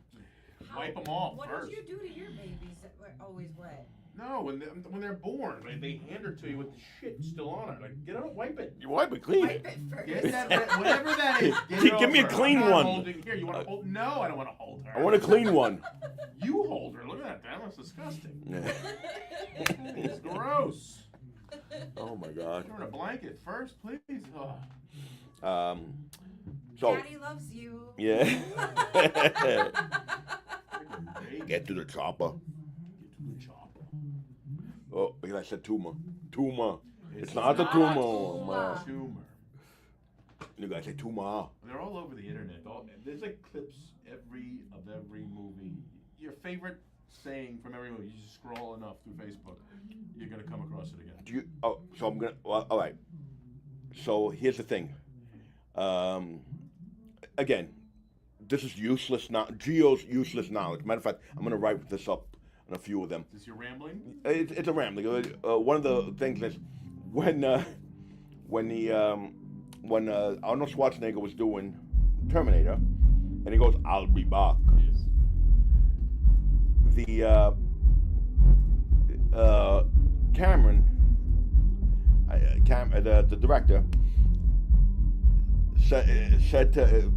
just How- wipe them off What first. did you do to your babies that were always wet? No, when they're born, they hand her to you with the shit still on it. Like, get out, wipe it. You wipe it clean. Wipe it first. Get that, whatever that is. Get it Give me a over. clean I'm not one. Holding, here, you want to hold? No, I don't want to hold her. I want a clean one. You hold her. Look at that. That looks disgusting. Yeah. It's gross. Oh my God. Put her in a blanket first, please. Oh. So Daddy loves you. yeah. Baby. Get to the chopper. Get to the chopper. Oh, because I said tumor. Tumor. It's not a not a tumor. tumor. man. Tumor. You guys say tumor. They're all over the internet. There's like clips of every movie. Your favorite saying from every movie. You just scroll enough through Facebook, you're gonna come across it again. Do you? Oh, so I'm gonna. Well, all right. So here's the thing. Again, this is useless. Geo's useless knowledge. Matter of fact, I'm gonna write this up on a few of them. Is this your rambling? It's a rambling. One of the things is when Arnold Schwarzenegger was doing Terminator, and he goes, "I'll be back." Yes. The Cameron, the director, said to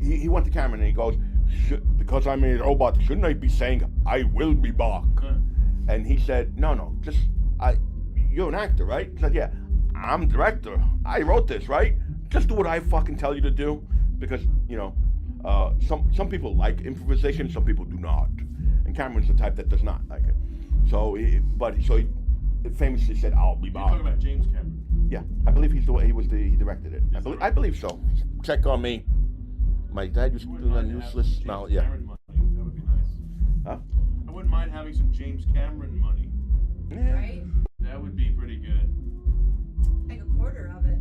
he went to Cameron and he goes, "Because I'm a robot, shouldn't I be saying I will be back?" Huh. And he said, "No, just you're an actor, right?" He said, "Yeah, I'm director. I wrote this, right? Just do what I fucking tell you to do, because some people like improvisation, some people do not, and Cameron's the type that does not like it. So he famously said, 'I'll be You're back.'" talking about James Cameron. Yeah, I believe he directed it. I believe so. Check on me. My dad used to do that useless. Now, yeah. Cameron money. That would be nice. Huh? I wouldn't mind having some James Cameron money. Yeah. Right? That would be pretty good. Like a quarter of it.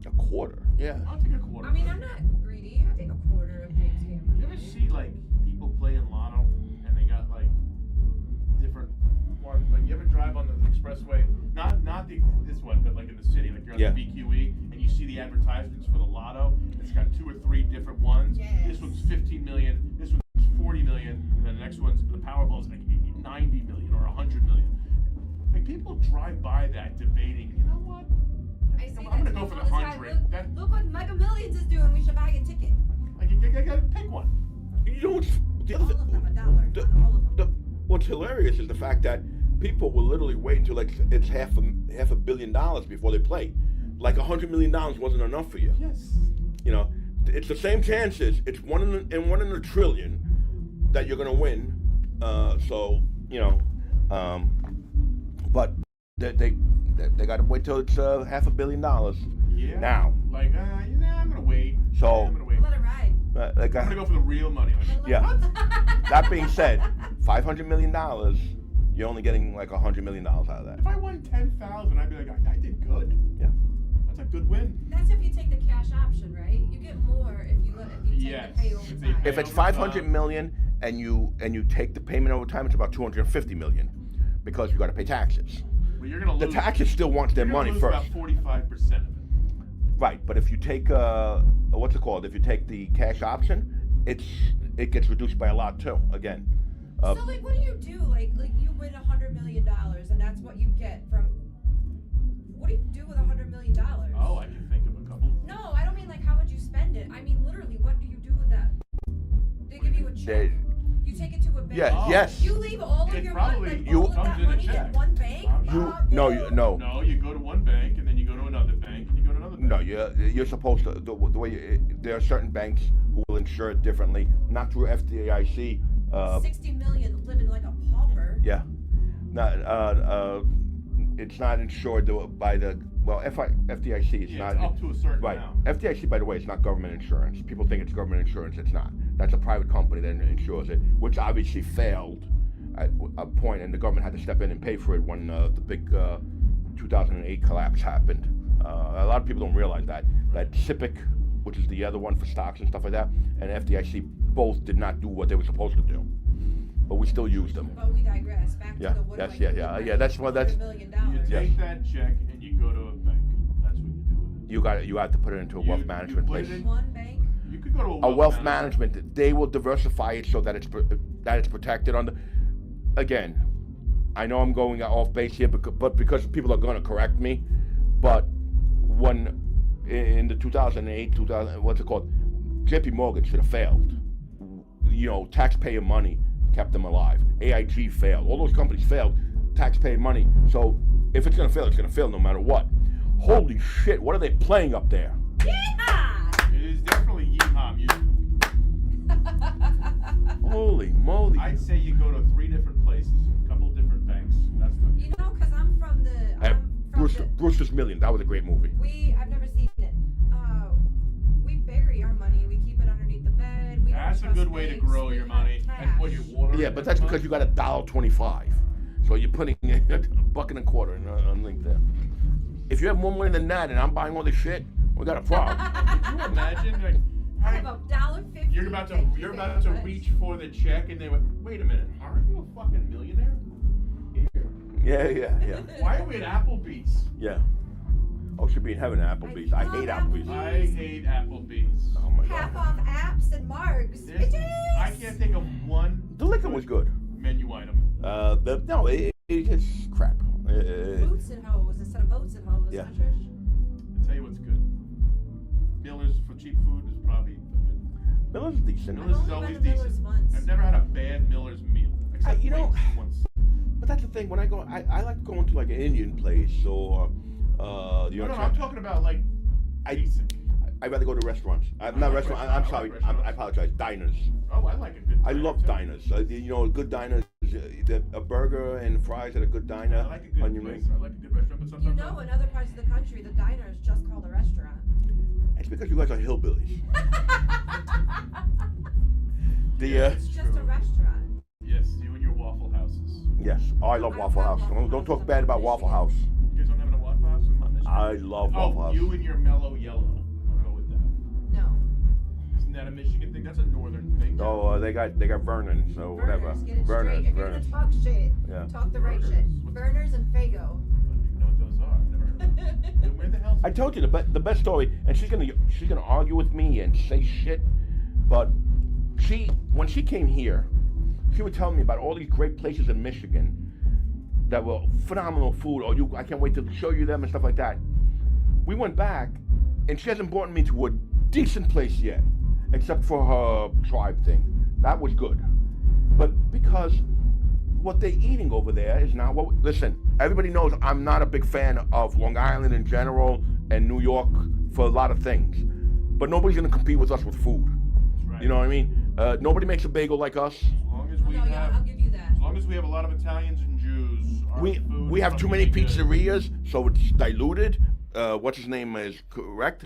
A quarter. Yeah. I'll take a quarter. I mean, I'm not greedy. I take a quarter of James Cameron. You ever see like people playing lotto and they got like different ones? Like you ever drive on the expressway? Not this one, but like in the city, like you're on Yeah. the BQE and you see the advertisements for the lotto. It's got 2 or 3 different ones. Yes. This one's 15 million. This one's 40 million, and then the next one's the Powerball's like 90 million or 100 million. Like people drive by that debating. You know what? I say I'm that gonna to go for people the all time. 100. Look what Mega Millions is doing. We should buy a ticket. Like you gotta pick one. You know what's the All other of them, $1. the- Not all of them. what's hilarious is the fact that people will literally wait until like it's half a billion dollars before they play. Like $100 million wasn't enough for you. Yes. It's the same chances. It's one in a trillion that you're gonna win. But They got to wait till it's $500 million. Yeah. Now. Like, I'm gonna wait. So- Yeah, I'm gonna wait. Let it ride. Like, I'm gonna go for the real money. Like, Yeah. What? that being said, $500 million, you're only getting like $100 million out of that. if I won 10,000, I'd be like, I did good. Yeah. That's a good win. That's if you take the cash option, right? You get more if you take Yes, the pay over if they time. pay If it's over 500 time. million and you take the payment over time, it's about 250 million because you got to pay taxes. Well, you're gonna The lose. taxes still want their you're gonna money lose first. About 45% of it. Right, but if you take what's it called? If you take the cash option, it gets reduced by a lot too. Again, So like, what do you do? Like you win $100 million, and that's what you get from. What do you do with $100 million? Oh, I can think of a couple. No, I don't mean like how would you spend it. I mean literally, what do you do with that? They give you a check. You take it to a bank. Yeah, Oh. yes. You leave all of It your probably money, like You- all of comes that in a money in check. one bank. You no. No, you go to one bank and then you go to another bank and you go to another bank. No, you're supposed to. The way there are certain banks who will insure it differently, not through FDIC. 60 million living like a pauper. Yeah, not. It's not insured by the FDIC. It's Yeah, not it's up to a certain right. amount. FDIC, by the way, is not government insurance. People think it's government insurance. It's not. That's a private company that insures it, which obviously failed at a point, and the government had to step in and pay for it when the big 2008 collapse happened. A lot of people don't realize that SIPC, which is the other one for stocks and stuff like that, and FDIC both did not do what they were supposed to do, but we still use them. But we digress. Back Yeah, to the what yes, do I yeah, do yeah, with yeah, my that's what- that's- $100 million. You Yes. take that check and you go to a bank. That's what you do with it. You have to put it into a You- wealth you management put place. it in- One bank. You could go to A wealth management, they will diversify it so that it's protected on the. Again, I know I'm going off base here, but because people are going to correct me, but when in the 2008, what's it called? JP Morgan should have failed. You know, taxpayer money kept them alive. AIG failed. All those companies failed. Taxpayer money. So if it's going to fail, it's going to fail no matter what. Holy shit! What are they playing up there? Yeehaw! It is definitely yeehaw music. Holy moly! I'd say you go to 3 different places, a couple different banks. That's the. You know, because I'm from the. Brewster's Million. That was a great movie. I've never seen it. We bury our money. We keep it underneath the bed. We don't That's a trust good way to banks. grow We your have money and put your cash. water. Yeah, in but that that's money. because you got $1.25. So you're putting a buck and a quarter on link there. If you have more money than that and I'm buying all this shit, we got a problem. Could you imagine? Like, I have $1.50. you're about to Thank you you're very about to much. reach for the check, and they went, "Wait a minute, aren't you a fucking millionaire?" Here. Yeah. Why are we at Applebee's? Yeah. Oh, should be in heaven at Applebee's. I hate love Applebee's. I hate Applebee's. Oh my Half god. off apps and margs. There's- Bitches! I can't think of one The liquor was good. menu item. It's crap. Boots and hose instead of boats and hose. Yeah. Huh, Trish? I'll tell you what's good. Miller's for cheap food is probably good. Miller's decent. Miller's is only always been to Miller's decent. once. I've never had a bad Miller's meal. Except you know- wings once. But that's the thing. When I go, I like going to like an Indian place or No, I'm talking about like I- basic. I'd rather go to restaurants. I'm I not like restaurant. restaurants. I'm I sorry. like restaurants. I apologize. Diners. Oh, I like a good. I diner, love too. diners. You know, a good diner, a burger and fries at a good diner. I like a good on your place. ring. I like a good restaurant, but You sometimes. know, in other parts of the country, the diner is just called a restaurant. It's because you guys are hillbillies. It's just a restaurant. Yes, you and your Waffle Houses. Yes. Oh, I love I Waffle love House. Waffle Don't House. talk bad about Waffle House. You guys don't have a Waffle House in Michigan? I love Waffle House. You and your Mellow Yellow. I'll go with that. No. Isn't that a Michigan thing? That's a northern thing. Oh, they got Vernon, so whatever. Burners, get it Vernon's, straight. If you're Vernon's. gonna talk shit, Yeah. talk the right Burners. shit. What's- Burners and Fago. I don't even know what those are. I've never heard of them. Where the hell? I told you the best story, and she's gonna argue with me and say shit, but when she came here, she would tell me about all these great places in Michigan that were phenomenal food. I can't wait to show you them and stuff like that. We went back, and she hasn't brought me to a decent place yet, except for her tribe thing. That was good, but because what they're eating over there is not what. Listen, everybody knows I'm not a big fan of Long Island in general and New York for a lot of things, but nobody's gonna compete with us with food. Right. You know what I mean? Nobody makes a bagel like us. As long as Oh, we no, yeah, I'll have, give you that. as long as we have a lot of Italians and Jews Our food we have is too many really good. pizzerias, so it's diluted. What's his name is correct?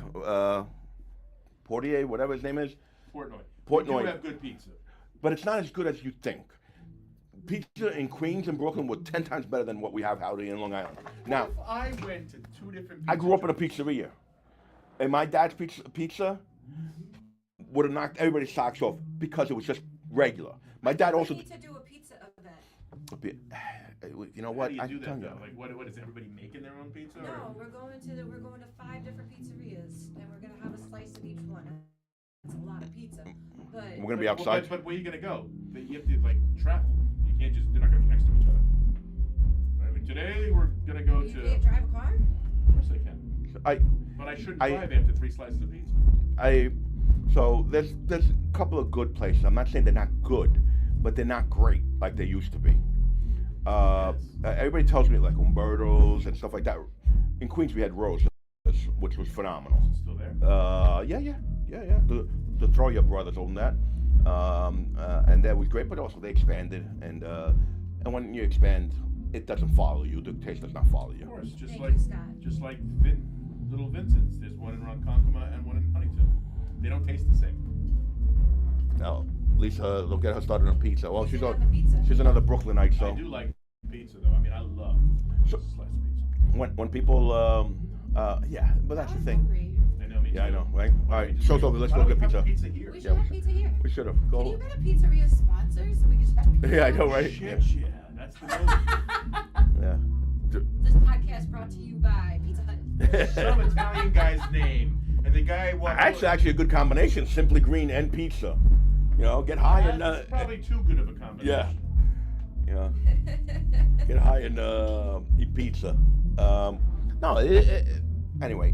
Portier, whatever his name is. Portnoy. Portnoy. We do have good pizza. But it's not as good as you think. Pizza in Queens and Brooklyn was 10 times better than what we have out here in Long Island. Now, If I went to 2 different I grew up in a joints- pizzeria, and my dad's pizza would have knocked everybody's socks off because it was just regular. My dad also. We need to do a pizza event. You know How what? do you I do that tell though? you. Like what is everybody making their own pizza? No, Or? we're going to 5 different pizzerias, and we're gonna have a slice of each one. That's a lot of pizza, but We're gonna be outside. But where are you gonna go? You have to like travel. You can't just. They're not gonna be next to each other. Right? Like today we're gonna go you to. can't drive a car. Of course I can. But I shouldn't I- drive after 3 slices of pizza. So there's a couple of good places. I'm not saying they're not good, but they're not great like they used to be. Everybody tells me like Umberto's and stuff like that. In Queens we had Rose, which was phenomenal. Is it still there? Yeah. The Troya brothers owned that, and that was great. But also they expanded, and when you expand, it doesn't follow you. The taste does not follow Of you. course, just Thank like you, Scott. Little Vincent's. There's one in Ronkonkoma and one in Huntington. They don't taste the same. No, Lisa, they'll get her started on pizza. Well, Sit on the pizza. she's another Brooklynite, so I do like pizza though. I mean, I love So- a slice of pizza. when people, yeah, but that's the I'm thing. hungry. I know, me Yeah, I too. know, right? All right, show's over. Let's Why go don't get we have pizza. Pizza here. We should Yeah, have pizza here. We should have. Can Go. you get a pizzeria sponsor so we can just have pizza? Yeah, I know, right? Shit, yeah, that's the move. Yeah. This podcast brought to you by Pizza Hut. Some Italian guy's name, and the guy walked. Actually, a good combination: Simply Green and pizza. You know, get high and That's probably too good of a combination. yeah, get high and eat pizza. No, anyway,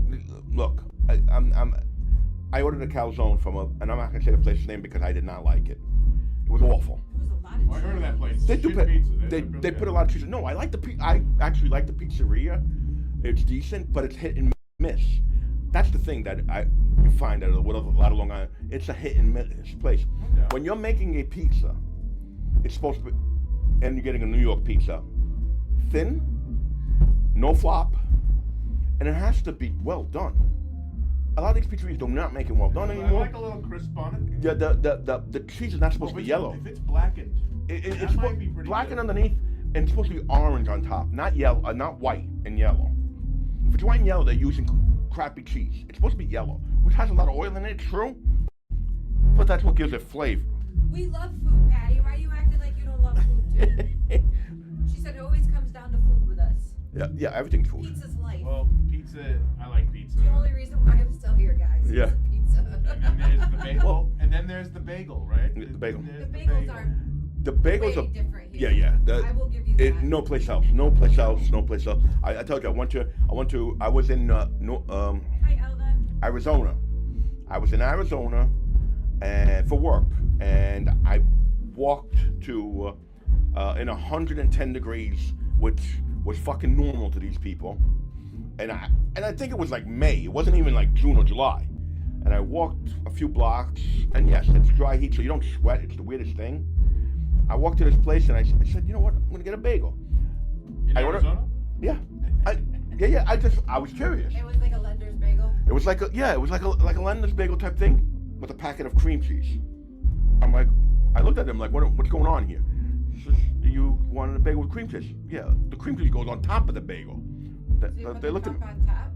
look, I ordered a calzone from and I'm not gonna say the place's name because I did not like it. It was awful. There was a lot of Oh, I heard of that place. They do Shit put pizza. they put a lot of cheese. No, I like I actually like the pizzeria. It's decent, but it's hit and miss. That's the thing that you find at a lot of Long Island. It's a hit and miss place. Yeah. When you're making a pizza, it's supposed to be, and you're getting a New York pizza, thin, no flop, and it has to be well done. A lot of these pizzerias do not make it well done I anymore. like a little crisp on it. Yeah, the cheese is not supposed to be yellow. If it's blackened, It's that might be pretty blackened good. underneath, and it's supposed to be orange on top, not yellow, not white and yellow. If it's white and yellow, they're using crappy cheese. It's supposed to be yellow, which has a lot of oil in it, true, but that's what gives it flavor. We love food, Patty. Why are you acting like you don't love food too? She said it always comes down to food with us. Yeah, everything's food. Pizza's life. well, pizza. I like pizza. It's the only reason why I'm still here, guys. Yeah. Pizza. And then there's the bagel, and then there's the bagel, right? The bagel. The There's bagels are The bagels way are different here. yeah. I will give you that. No place else. No place else. I told you I was in Hi, Elva. Arizona. I was in Arizona and for work, and I walked to in 110 degrees, which was fucking normal to these people. And I think it was like May. It wasn't even like June or July. And I walked a few blocks, and yes, it's dry heat, so you don't sweat. It's the weirdest thing. I walked to this place, and I said, you know what? I'm gonna get a bagel. In I ordered- Arizona? Yeah. I was curious. It was like a lender's bagel. It was like a Lender's bagel type thing with a packet of cream cheese. I'm like, I looked at him like, what's going on here? He says, you wanted a bagel with cream cheese? Yeah, the cream cheese goes on top of the bagel. So you put They the looked at cup me. on top.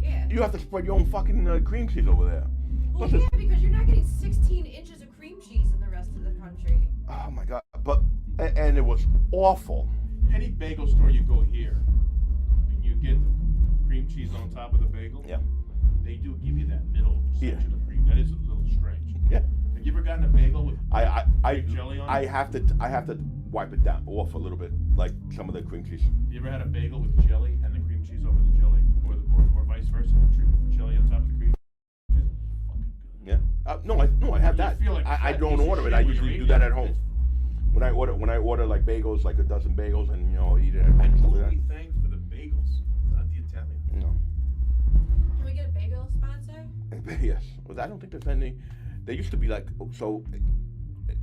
Yeah. You have to spread your own fucking cream cheese over there. Well, Plus yeah, because you're not getting 16 inches of cream cheese in the rest of the country. Oh my god! And it was awful. Any bagel store you go here, when you get the cream cheese on top of the bagel, Yeah. they do give you that middle Yeah. section of cream. That is a little strange. Yeah. Have you ever gotten a bagel with I jelly on it? I have to wipe it down off a little bit, like some of the cream cheese. You ever had a bagel with jelly and the cream cheese over the jelly, or vice versa? The jelly on top of the cream cheese. Fucking good. Yeah. No, I have You that. feel like I fat don't piece of order it. shit I when usually you're do eating that it. at home. When I order like bagels, like a dozen bagels, and eat it at I home. only thanks for the bagels, not the Italian. No. Can we get a bagel sponsor? Yes. Well, I don't think there's any. There used to be like so.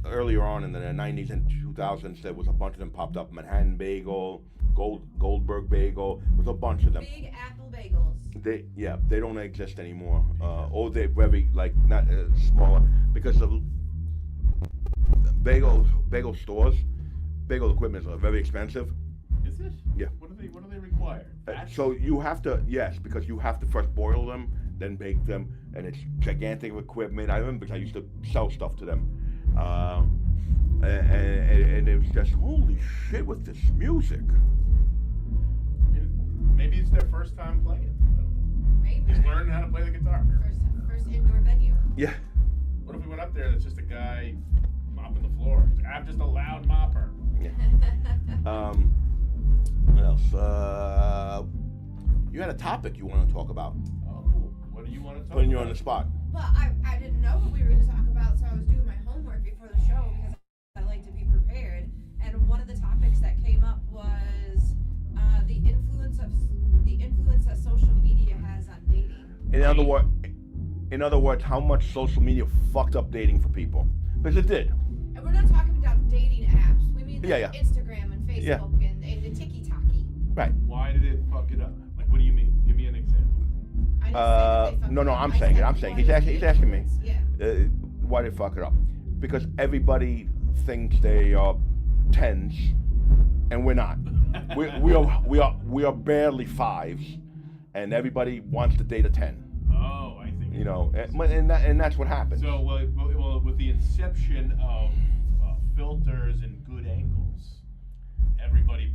earlier on in the 90s and 2000s, there was a bunch of them popped up. Manhattan Bagel, Goldberg Bagel. There's a bunch of them. Big apple bagels. They don't exist anymore. Or they're very like not smaller because the bagel stores, bagel equipment is very expensive. Is it? Yeah. What do they require? So you have to because you have to first boil them, then bake them, and it's gigantic equipment. I remember because I used to sell stuff to them, and it was just holy shit with this music. Maybe it's their first time playing. Maybe. He's learning how to play the guitar. First indoor venue. Yeah. What if we went up there and it's just a guy mopping the floor? He's like, I'm just a loud mopper. Yeah. What else? You had a topic you want to talk about. Oh, what do you want to talk Putting you about? on the spot. Well, I didn't know what we were going to talk about, so I was doing my homework before the show because I like to be prepared. And one of the topics that came up was the influence that social media has on dating. In other words, how much social media fucked up dating for people? Because it did. And we're not talking about dating apps. We mean like Yeah. Instagram and Facebook and the tiki-taki. Right. Why did it fuck it up? Like, what do you mean? Give me an example. I didn't say that they fucked No, it up. I'm I saying said it. I'm saying why he's did asking me. influence? Yeah. Why did it fuck it up? Because everybody thinks they are 10s, and we're not. we are barely 5s, and everybody wants to date a 10. Oh, I think. You know, and that's what happens. So, well, with the inception of filters and good angles, everybody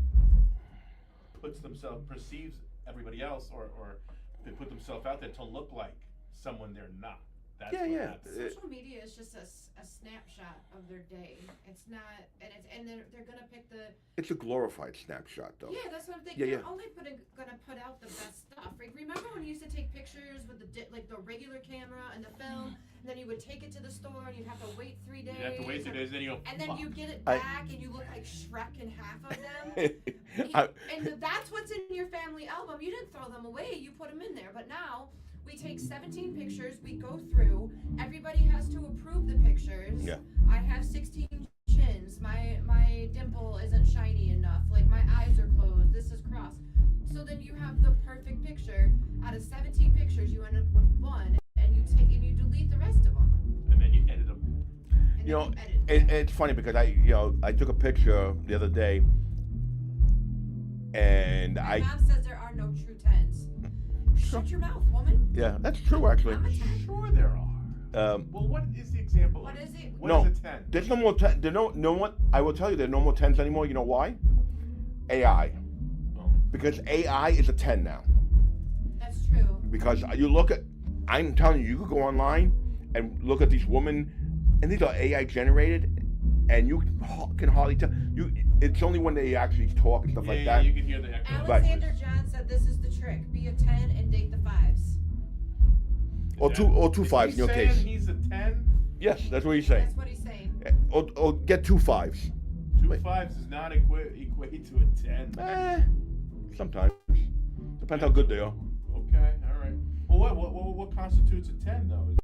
perceives everybody else, or they put themselves out there to look like someone they're not. That's what happens. Social media is just a snapshot of their day. It's not, and they're gonna pick the. It's a glorified snapshot, though. Yeah, that's what I'm thinking. Yeah, They're only gonna put out the best stuff. Like, remember when you used to take pictures with the regular camera and the film, and then you would take it to the store and you'd have to wait 3 days. You have to wait 3 days, then you go. And then "Fuck." you get it back, and you look like Shrek in half of them. And that's what's in your family album. You didn't throw them away. You put them in there. But now we take 17 pictures. We go through. Everybody has to approve the pictures. Yeah. I have 16 chins. My dimple isn't shiny enough. Like, my eyes are closed. This is crossed. So then you have the perfect picture. Out of 17 pictures, you end up with one, and you delete the rest of them. And then you edit them. And You then know, you edit. it's funny because I took a picture the other day, and My mom says there are no true 10s. Shut your mouth, woman. Yeah, that's true actually. I'm a 10. Sure, there are. Well, what is the example? What is it? What is a 10? There's no more 10. No one. I will tell you, there are no more 10s anymore. You know why? AI. Oh. Because AI is a 10 now. That's true. Because you look at, I'm telling you, you could go online and look at these women, and these are AI generated, and you can hardly tell. It's only when they actually talk and stuff like that. You can hear the echo. Alexander John said this is the trick. Be a 10 and date the 5s. Or two 5s in your case. He's a 10? Yes, that's what he's saying. That's what he's saying. Or get 2 5s. 2 5s does not equate to a 10. Sometimes. Depends how good they are. Okay, all right. Well, what constitutes a 10 though?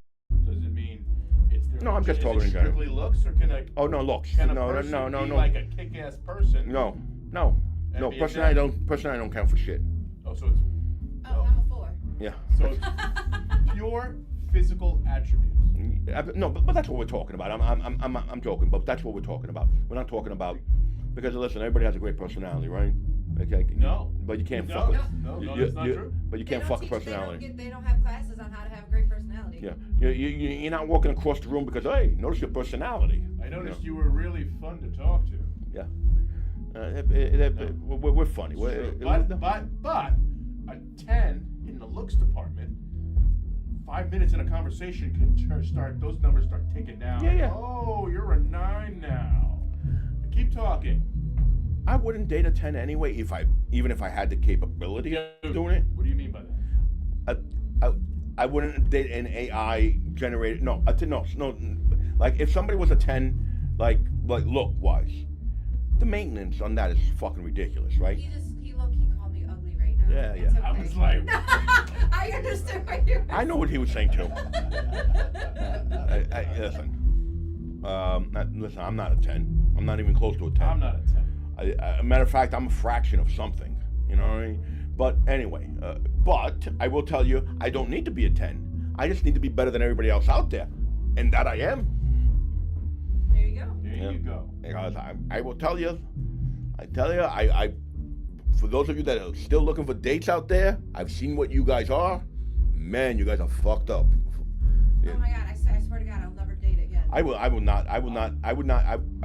Does it mean it's their? No, I'm just talking is it in general. strictly looks, or can a Oh no, looks. can a No, person no. be like a kick-ass person? No. And be a Personally, 10? I don't count for shit. Oh, so it's Oh, I'm a 4. Yeah. so it's pure physical attributes. No, but that's what we're talking about. I'm joking, but that's what we're talking about. We're not talking about because listen, everybody has a great personality, right? Okay. No. But you can't No, fuck it. no, that's not true. But you They can't don't fuck a teach- personality. They don't have classes on how to have a great personality. Yeah. You're not walking across the room because hey, notice your personality. I noticed you were really fun to talk to. Yeah. We're funny. But a 10 in the looks department, 5 minutes in a conversation can start. Those numbers start ticking down. Yeah. Oh, you're a 9 now. Keep talking. I wouldn't date a 10 anyway even if I had the capability of doing it. What do you mean by that? I wouldn't date an AI generated. No. Like if somebody was a 10, like look wise, the maintenance on that is fucking ridiculous, right? He low-key called me ugly right now. Yeah. It's okay. I was like, I understood what you were I know what he was saying too. Listen. Listen, I'm not a 10. I'm not even close to a 10. I'm not a 10. Matter of fact, I'm a fraction of something. You know what I mean? But anyway, but I will tell you, I don't need to be a 10. I just need to be better than everybody else out there. And that I am. There you go. There you go. Because I will tell you, I for those of you that are still looking for dates out there, I've seen what you guys are. Man, you guys are fucked up. Oh my God, I swear to God, I'll never date again. I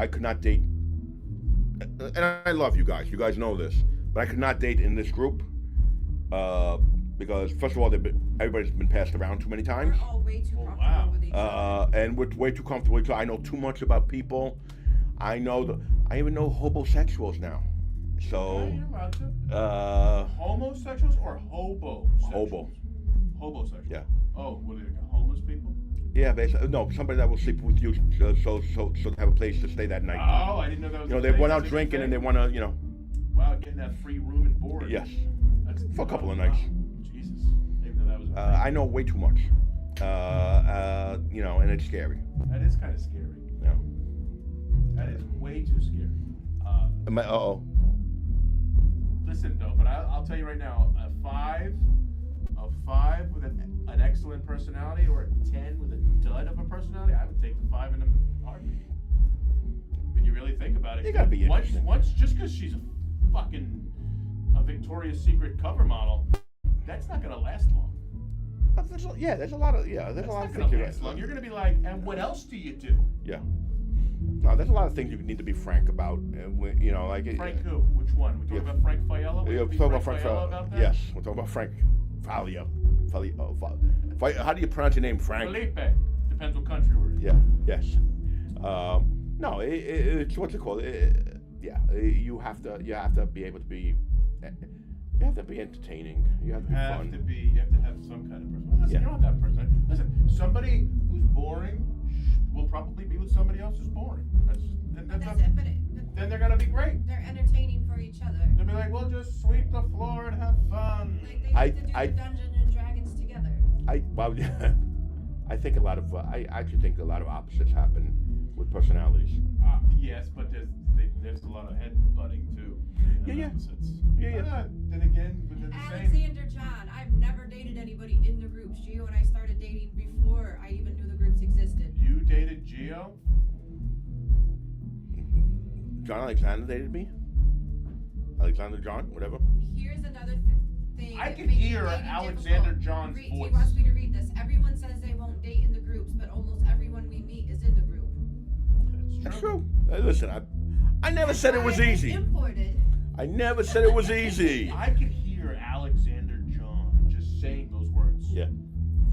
could not date. And I love you guys. You guys know this. But I could not date in this group. Because first of all, everybody's been passed around too many times. We're all way too comfortable with each other. And we're way too comfortable. So I know too much about people. I even know homosexuals now. So, homosexuals or hobosexuals? Hobosexuals. Yeah. Oh, what are they? Homeless people? Yeah, basically. No, somebody that will sleep with you, so they have a place to stay that night. Oh, I didn't know that was. You know, they went out drinking and they want to, you know. Wow, getting that free room and board. Yes. That's For a couple of nights. Jesus, I didn't know that was. I know way too much. You know, and it's scary. That is kind of scary. Yeah. That is way too scary. Listen though, but I'll tell you right now, a five with an excellent personality, or a 10 with a dud of a personality, I would take the 5 in a heartbeat. When you really think about it, You gotta be interesting. Once just because she's a Victoria's Secret cover model, that's not gonna last long. There's a lot of things. That's not gonna last long. You're gonna be like, and what else do you do? Yeah. No, there's a lot of things you need to be frank about. You know, like Frank who? Which one? We're talking about Frank Fiella? We're talking about Frank Fiella about that? Yes, we're talking about Frank Fiella. How do you pronounce your name, Frank? Felipe. Depends what country we're in. Yeah. Yes. No, it's what's it called? You have to be able to be. You have to be entertaining. You have to be fun. You have to have some kind of person. Well, listen, you don't have that person. Listen, somebody who's boring will probably be with somebody else who's boring. Then they're gonna be great. They're entertaining for each other. They'll be like, we'll just sweep the floor and have fun. Like they used to do Dungeons and Dragons together. I think I actually think a lot of opposites happen with personalities. Yes, but there's a lot of head butting too. Yeah. Then again, but they're the same. Alexander John, I've never dated anybody in the groups. Gio and I started dating before I even knew the groups existed. You dated Gio? John Alexander dated me? Alexander John, whatever. Here's another thing. I can hear Alexander John's voice. He wants me to read this. Everyone says they won't date in the groups, but almost everyone we meet is in the group. That's true. Listen, I never said it was easy. Imported. I never said it was easy. I could hear Alexander John just saying those words. Yeah.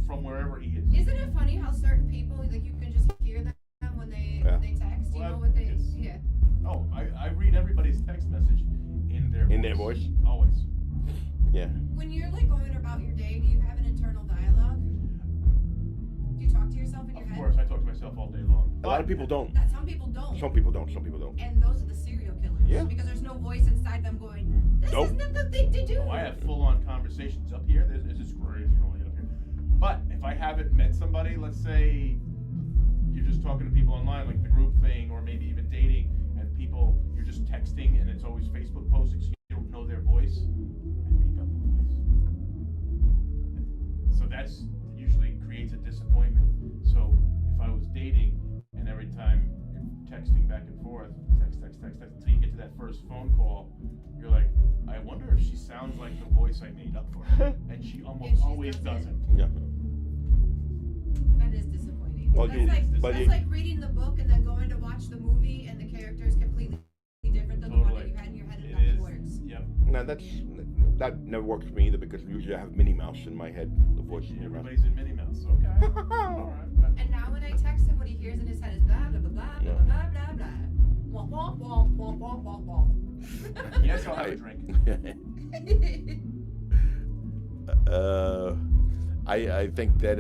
From wherever he is. Isn't it funny how certain people, like, you can just hear them when they text? You know what they? Yeah. Oh, I read everybody's text message in their voice. Always. Yeah. When you're like going about your day, do you have an internal dialogue? Do you talk to yourself in your head? Of course, I talk to myself all day long. A lot of people don't. Some people don't. Some people don't. And those are the serial killers. Yeah. Because there's no voice inside them going, this Nope. isn't the thing to do. Oh, I have full-on conversations up here. This is crazy noise up here. But if I haven't met somebody, let's say you're just talking to people online, like the group thing, or maybe even dating, and people, you're just texting, and it's always Facebook posting, so you don't know their voice, I make up a voice. So that's usually creates a disappointment. So if I was dating, and every time you're texting back and forth, text, until you get to that first phone call, you're like, I wonder if she sounds like the voice I made up for her. And she almost always doesn't. Yeah. That is disappointing. Well, that's like reading the book and then going to watch the movie and the character is completely different than the one that you had in your head and nothing works. Yep. No, that never works for me either because usually I have Minnie Mouse in my head. The voice is Everybody's in Minnie Mouse. Okay. All right. And now when I text him, what he hears in his head is blah blah blah blah blah blah blah blah. Womp womp womp womp womp womp womp. Yes, I'll have a drink. I think that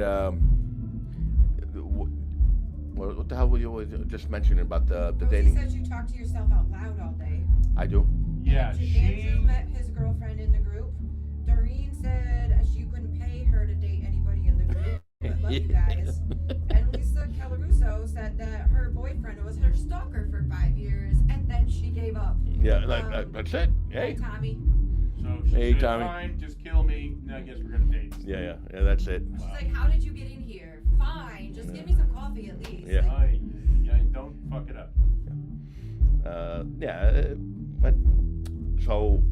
what the hell were you just mentioning about the dating? He says you talk to yourself out loud all day. I do. Yeah, Andrew met his girlfriend in the group. Doreen said she couldn't pay her to date anybody in the group. I love you guys. And Lisa Calaruso said that her boyfriend Yeah, that's it. Hey. Tommy. So she Hey, said, Tommy. fine, just kill me. I guess we're gonna date. Yeah, that's it. She's like, how did you get in here? Fine, just give me some coffee at least. Yeah. Like, Don't fuck it up. But so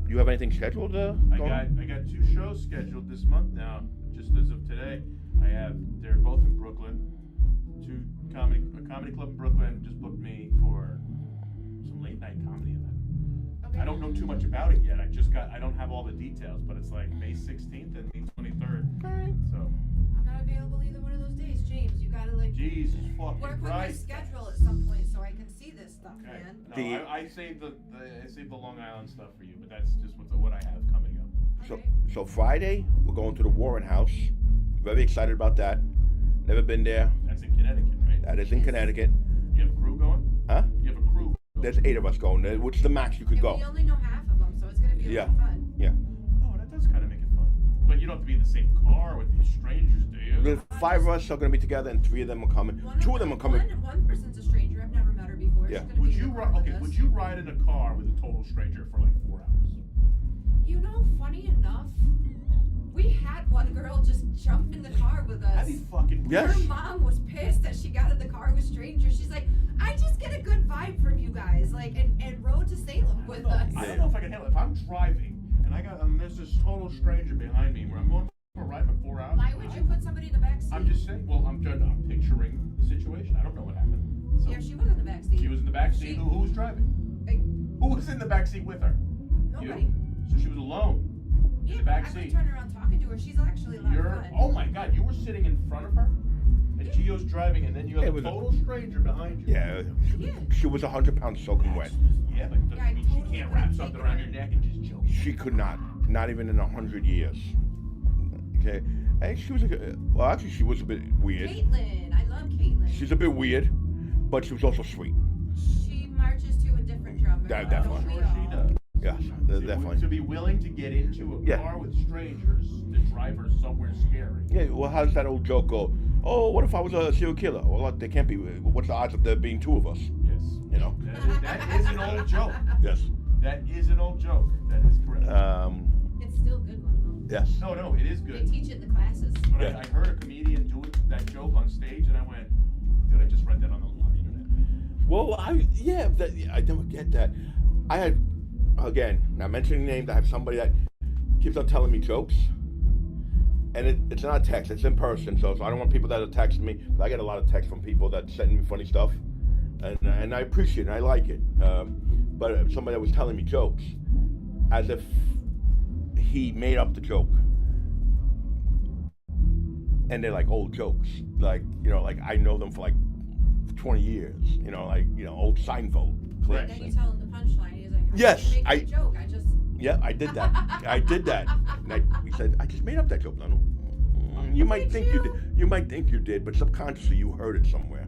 you have anything scheduled? I got 2 shows scheduled this month now. Just as of today, they're both in Brooklyn. A comedy club in Brooklyn just booked me for some late night comedy event. okay. I don't know too much about it yet. I don't have all the details, but it's like May 16th and May 23rd. So. I'm not available either one of those days, James. You gotta like Jesus fucking work with my Christ. schedule at some point so I can see this stuff, Okay. man. No, I saved the Long Island stuff for you, but that's just what I have coming up. So Okay. so Friday we're going to the Warren House. Very excited about that. Never been there. That's in Connecticut, right? That is in Connecticut. You have a crew going? Huh? You have a crew going? There's 8 of us going. Which is the max you could Yeah, go. we only know half of them, so it's gonna be a Yeah. lot of fun. Yeah. Oh, that does kind of make it fun. But you don't have to be in the same car with these strangers, do you? The 5 of us are going to be together, and 3 of them are coming. 2 of them are coming. One person's a stranger. I've never met her before. Yeah. She's gonna Would be in you the car with us. would you ride in a car with a total stranger for like 4 hours? You know, funny enough, we had one girl just jump in the car with us. That'd be fucking weird. Yes. Her mom was pissed that she got in the car with strangers. She's like, I just get a good vibe from you guys, like, and rode to Salem with us. I don't know if I can handle it. If I'm driving and there's this total stranger behind me where I'm going for a ride for 4 hours. Why would you put somebody in the back seat? I'm just saying. Well, I'm picturing the situation. I don't know what happened. So Yeah, she was in the back seat. she was in the back seat. She- Who was driving? Like, Who was in the back seat with her? nobody. You. So she was alone Yeah, in the back I seat. was turning around talking to her. She's actually a lot of fun. Oh my God! You were sitting in front of her, and Gio's driving, and then you have It a was a- total stranger behind you. Yeah. Yeah. She was 100 pounds soaking wet. Yeah, but Yeah, I doesn't mean she totally can't wouldn't wrap take something her around in. your neck and just choke. She could not. Not even in 100 years. Okay. And she was well, actually, she was a bit weird. Caitlin. I love Caitlin. She's a bit weird, but she was also sweet. She marches to a different drummer. Definitely. Don't we Sure she all? does. Yes, To definitely. be willing to get into a Yeah. car with strangers to drive her somewhere scary. Yeah, well, how's that old joke go? Oh, what if I was a serial killer? Well, there can't be. What's the odds of there being 2 of us? Yes. You know? That is an old joke. Yes. That is an old joke. That is correct. It's still a good one though. Yes. No, it is They good. teach it in the classes. But Yeah. I heard a comedian do that joke on stage, and I went, dude, I just read that on the internet. Well, I don't get that. I had, again, not mentioning names, I have somebody that keeps on telling me jokes. And it's not text, it's in person, so I don't want people that are texting me. But I get a lot of texts from people that send me funny stuff. And I appreciate it, and I like it. But somebody that was telling me jokes, as if he made up the joke. And they're like old jokes. Like, like I know them for like 20 years. Old Seinfeld Right. clips. Then you tell him the punchline. He's like, Yes, I didn't make that joke. I just. Yeah, I did that. And he said, I just made up that joke. No, you might Did think you you? did. You might think you did, but subconsciously you heard it somewhere.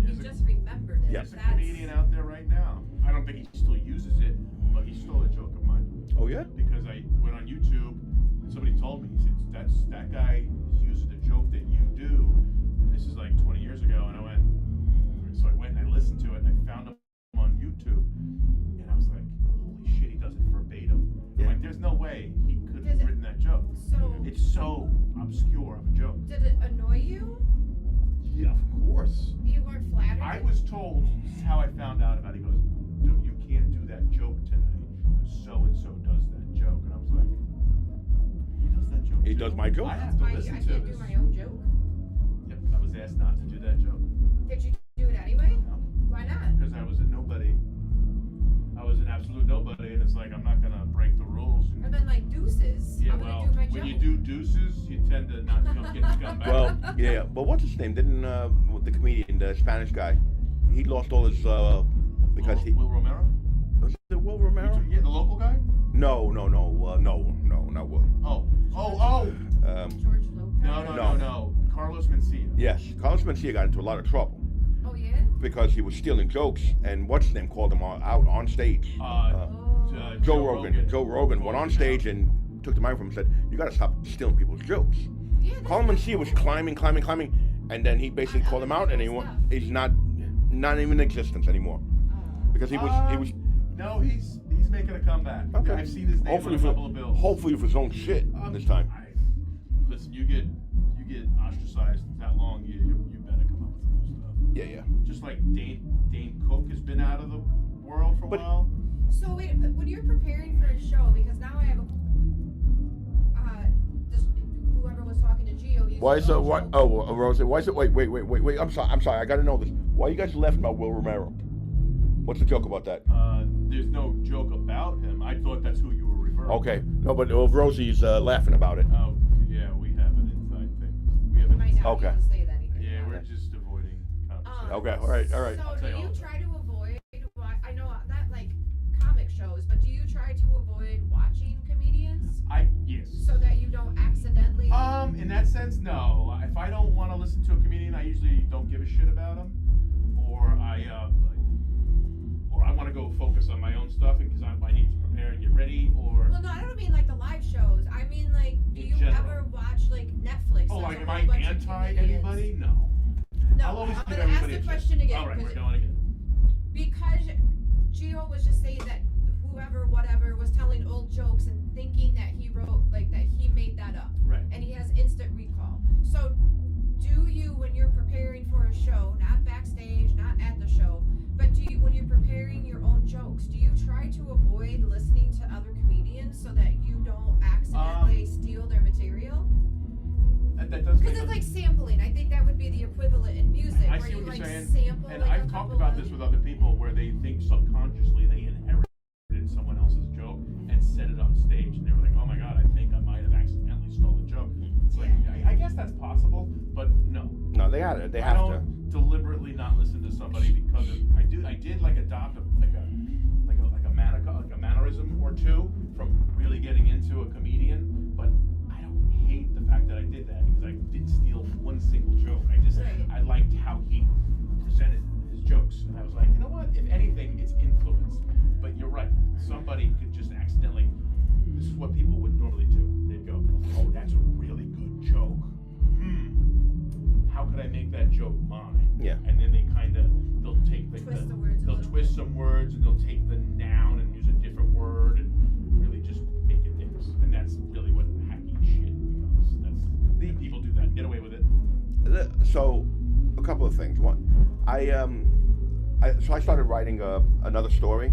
You just remembered it. Yes. There's a comedian out there right now. I don't think he still uses it, but he stole a joke of mine. Oh yeah? Because I went on YouTube and somebody told me, he said, that guy is using the joke that you do. And this is like 20 years ago. And so I went and I listened to it and I found him on YouTube. And I was like, holy shit, he does it verbatim. I'm Yeah. like, there's no way he could have Does it- written that joke. So, It's so obscure of a joke. did it annoy you? Yeah, of course. You weren't flattered? I was told, this is how I found out about it. He goes, dude, you can't do that joke tonight because so-and-so does that joke. And I was like, he does that joke He too? does my joke? I That's have to why listen I to can't this. do my own joke. Yep, I was asked not to do that joke. Did you do it anyway? No, Why not? because I was a nobody. I was an absolute nobody, and it's like, I'm not going to break the rules. I've been like deuces. Yeah, I'm well, gonna do my when joke. you do deuces, you tend to not get to come back. Well, yeah. But what's his name? Didn't the comedian, the Spanish guy, he lost all his because he Will Romero? was it Will Romero? Yeah, the local guy? No, not Will. Oh. George Lopez? No. Carlos Mencia. Yes, Carlos Mencia got into a lot of trouble Oh, yeah? because he was stealing jokes, and what's his name called him out on stage. Joe Rogan went on stage and took the microphone and said, "You got to stop stealing people's jokes." Yeah, Carlos Mencia was climbing, and then he basically called him out, and he's not even in existence anymore because he was No, he's making a comeback. Okay. I've seen his name on a couple of bills. Hopefully for his own shit this time. Listen, you get ostracized that long, you better come up with some new stuff. Yeah. Just like Dane Cook has been out of the world for a while. So wait, but when you're preparing for a show, because now I have whoever was talking to Gio, he's Why is it? What? Oh, Rosie. Why is it? Wait. I'm sorry. I got to know this. Why are you guys laughing about Will Romero? What's the joke about that? There's no joke about him. I thought that's who you were referring to. Okay. No, but Rosie's laughing about it. Oh, yeah, we have an inside thing. We have an might not Okay. be able to say anything. Yeah, about we're it. just avoiding conversation. Okay. All right. So tell do you you all try to avoid? I know not like comic shows, but do you try to avoid watching comedians Yes. so that you don't accidentally? In that sense, no. If I don't want to listen to a comedian, I usually don't give a shit about him, or I want to go focus on my own stuff because I need to prepare and get ready. Or Well, no, I don't mean like the live shows. I mean like, do In you general. ever watch like Netflix? oh, There's like a am whole I bunch of anti comedians. anybody? No. No, I'll always I'm give gonna ask everybody the a question chance. again. All right, we're 'cause going again. Because Gio was just saying that whoever, whatever, was telling old jokes and thinking that he wrote, like, that he made that up. Right. And he has instant recall. So, do you, when you're preparing for a show, not backstage, not at the show, but do you, when you're preparing your own jokes, do you try to avoid listening to other comedians so that you don't accidentally steal their material? That does make Because it's like sampling. I think that would be the equivalent in music, I where see you what like you're saying, sample and like I've a talked couple about of- this with other people where they think subconsciously they inherited someone else's joke and said it on stage, and they were like, "Oh my god, I think I might have accidentally stole a joke." It's like I guess that's possible, but no. No, they have to. I don't deliberately not listen to somebody because I did like adopt a mannerism or two from really getting into a comedian, but I don't hate the fact that I did that because I didn't steal one single joke. I liked how he presented his jokes, and I was like, you know what? If anything, it's influence. But you're right. Somebody could just accidentally. This is what people would normally do. They'd go, "Oh, that's a really good joke. How could I make that joke mine?" Yeah. And then they'll take Twist the words a they'll little twist bit. some words and they'll take the noun and use a different word and really just make it theirs. And that's really what hacky shit becomes. And people do that, get away with it. So, a couple of things. One, so I started writing another story,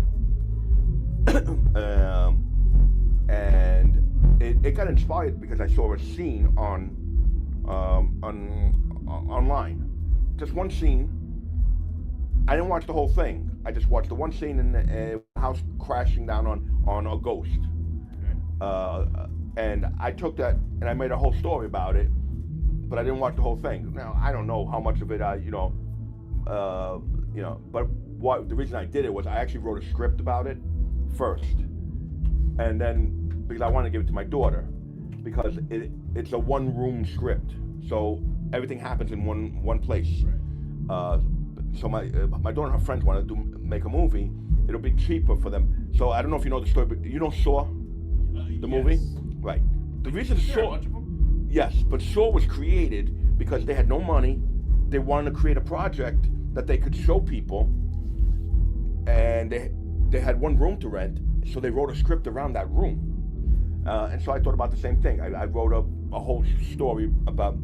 and it got inspired because I saw a scene online, just one scene. I didn't watch the whole thing. I just watched the one scene in the house crashing down on a ghost, and I took that and I made a whole story about it. But I didn't watch the whole thing. Now I don't know how much of it But the reason I did it was I actually wrote a script about it first, and then because I wanted to give it to my daughter, because it's a one-room script, so everything happens in one place. Right. So my daughter and her friends wanted to make a movie. It'll be cheaper for them. So I don't know if you know the story, but you know Saw, the movie, right? The reason Is there a Saw. bunch of them? Yes, but Saw was created because they had no money. They wanted to create a project that they could show people, and they had one room to rent, so they wrote a script around that room. And so I thought about the same thing. I wrote a whole story about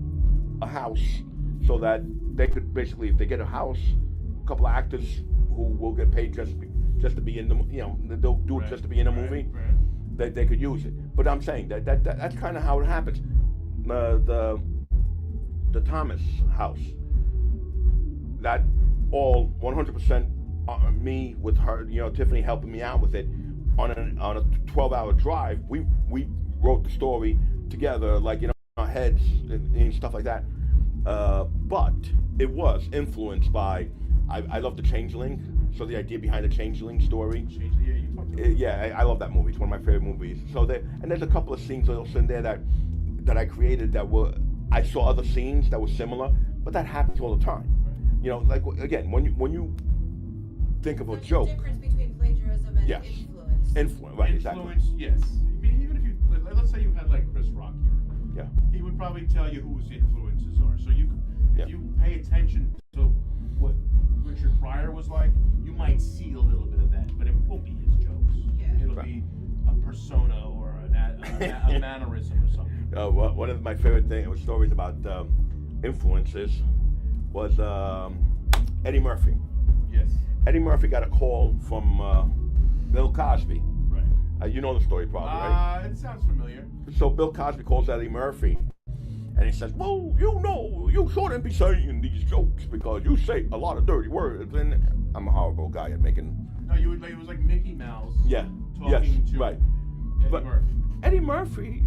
a house, so that they could basically, if they get a house, a couple of actors who will get paid just to be in the, they'll do it just to be in a movie. Right. They could use it. But I'm saying that's kind of how it happens. The Thomas house, that all 100% me with her, Tiffany helping me out with it on a 12-hour drive. We wrote the story together, like in our heads and stuff like that. But it was influenced by I love the Changeling, so the idea behind the Changeling story. Yeah, you talked about it. Yeah, I love that movie. It's one of my favorite movies. So there's a couple of scenes also in there that I created I saw other scenes that were similar, but that happens all the time. Right. Like again, when you think of a There's joke. a difference between plagiarism and Yes. influence. Right, exactly. Influence, yes. I mean, even if you, let's say you had like Chris Rock here. Yeah. He would probably tell you who his influences are. So if you pay attention to what Richard Pryor was like, you might see a little bit of that, but it won't be his persona or a mannerism or something. One of my favorite stories about influences was Eddie Murphy. Yes. Eddie Murphy got a call from Bill Cosby. Right. You know the story probably, right? It sounds familiar. So Bill Cosby calls Eddie Murphy, and he says, "Well, you shouldn't be saying these jokes because you say a lot of dirty words." And I'm a horrible guy at making. No, it was like Mickey Mouse. Yeah. Talking to Right. Eddie Murphy. Eddie Murphy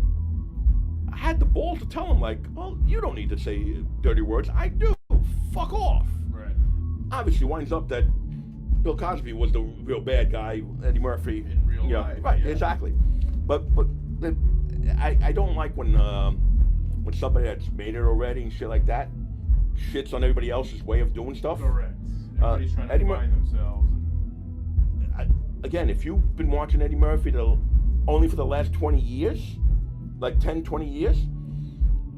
had the balls to tell him, like, "Well, you don't need to say dirty words. I do. Fuck off." Right. Obviously, winds up that Bill Cosby was the real bad guy. Eddie Murphy. In real life. Right. Yeah. Exactly. But I don't like when somebody that's made it already and shit like that shits on everybody else's way of doing stuff. Correct. Everybody's trying to find themselves. Again, if you've been watching Eddie Murphy only for the last 20 years, like 10, 20 years,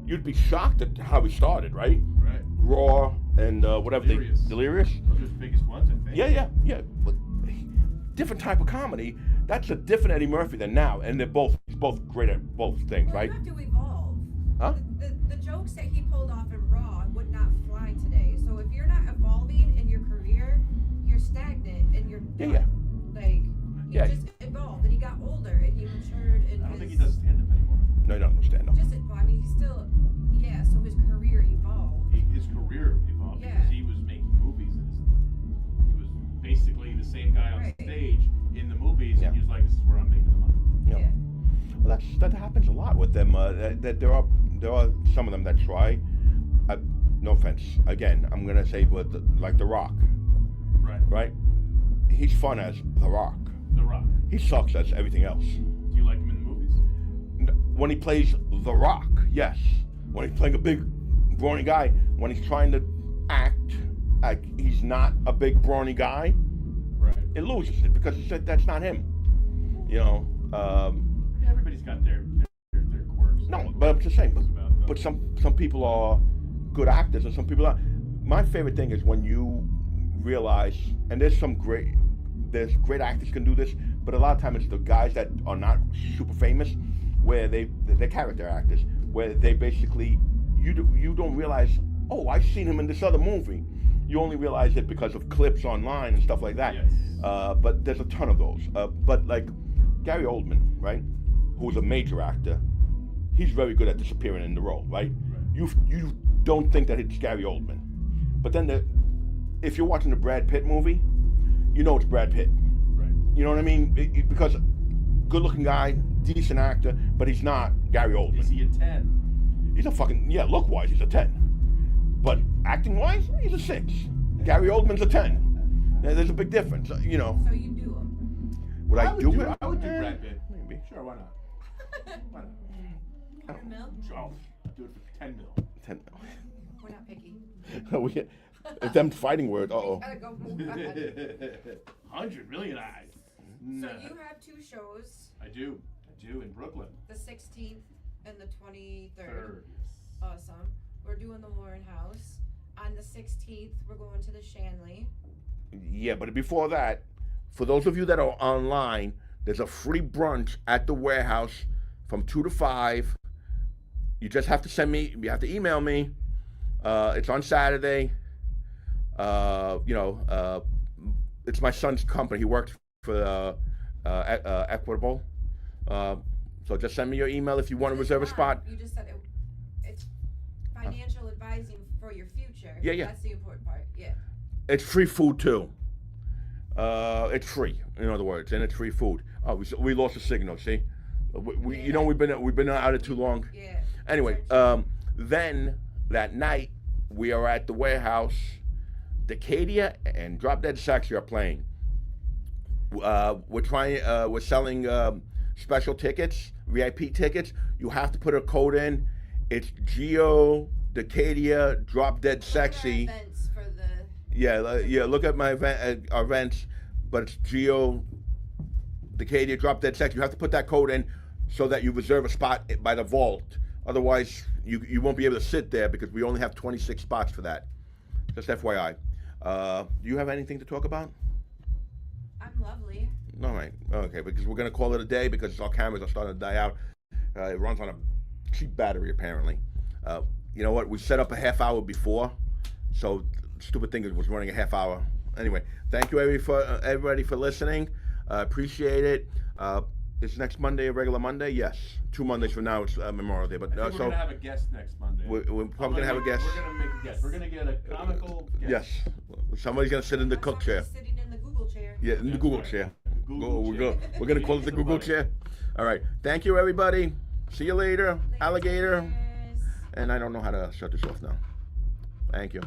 you'd be shocked at how he started, right? Right. Raw and whatever. Delirious. Delirious. Those are his biggest ones, I think. Yeah. But different type of comedy. That's a different Eddie Murphy than now, and he's both great at both things, Well, right? you have to evolve. Huh? The jokes that he pulled off in Raw would not fly today. So if you're not evolving in your career, you're stagnant and you're done. Yeah. Like he Yeah. just evolved and he got older and he matured and I don't think he does stand-up anymore. No, you don't understand. I mean, he's still so his career evolved. His career evolved Yeah. because he was making movies and he was basically the same guy on Right. stage in the movies, Yeah. and he was like, "This is where I'm making the money." Yeah. Well, that happens a lot with them. That there are some of them that try. No offense. Again, I'm gonna say like The Rock, Right. right? He's fun as The Rock. The Rock. He sucks as everything else. Do you like him in the movies? When he plays The Rock, yes. When he's playing a big, brawny guy, when he's trying to act like he's not a big, brawny guy, Right. it loses it because that's not him. You know. Yeah, everybody's got their quirks. No, but I'm just saying. About them. But some people are good actors, and some people are. My favorite thing is when you realize, and there's great actors can do this, but a lot of times it's the guys that are not super famous, where they're character actors, where they basically you don't realize, oh, I've seen him in this other movie. You only realize it because of clips online and stuff like that. Yes. But there's a ton of those. But like Gary Oldman, right, who's a major actor, he's very good at disappearing in the role, right? You don't think that it's Gary Oldman, but then if you're watching the Brad Pitt movie, you know it's Brad Pitt. Right. You know what I mean? Because good-looking guy, decent actor, but he's not Gary Oldman. Is he a 10? He's a fucking look-wise he's a 10, but acting-wise he's a 6. Gary Oldman's a 10. There's a big difference, you know. So you do them. Would I do it? I would do Brad Pitt. Maybe. Sure, why not? Why not? 100 mil? Sure, I'll do it for 10 mil. 10. We're not picky. It's them fighting word. Gotta go move on. 100 million eyes. So you have 2 shows, I do in Brooklyn. the 16th and the 23rd. Third. Awesome. We're doing the Warren House. On the 16th, we're going to the Shanley. Yeah, but before that, for those of you that are online, there's a free brunch at the warehouse from 2 to 5. You just have to you have to email me. It's on Saturday. It's my son's company. He works for Equitable. So just send me your email if you want to reserve a spot. You just said it's financial advising for your future. Yeah. That's the important part. Yeah. It's free food too. It's free, in other words, and it's free food. Oh, we lost the signal. See, we've been out it too long. Yeah. Anyway, then that night we are at the warehouse. Decadia and Drop Dead Sexy are playing. We're selling special tickets, VIP tickets. You have to put a code in. It's Geo Decadia Drop Dead Sexy. Events for the Yeah. Look at my events, but it's Geo Decadia Drop Dead Sexy. You have to put that code in so that you reserve a spot by the vault. Otherwise, you won't be able to sit there because we only have 26 spots for that. Just FYI. Do you have anything to talk about? I'm lovely. All right. Okay, because we're gonna call it a day because our cameras are starting to die out. It runs on a cheap battery apparently. You know what? We set up a half hour before, so stupid thing was running a half hour. Anyway, thank you everybody for listening. Appreciate it. Is next Monday a regular Monday? Yes. 2 Mondays from now it's Memorial Day. But I think we're so gonna have a guest next Monday. we're probably gonna have a guest. We're gonna make a guest. We're gonna get a comical guest. Yes. Somebody's gonna sit in the cook chair. Sitting in the Google chair. Yeah, in the That's Google right. chair. Google We're chair. gonna call it the Google chair. All right. Thank you, everybody. See you later, alligator. Laters. And I don't know how to shut this off now. Thank you.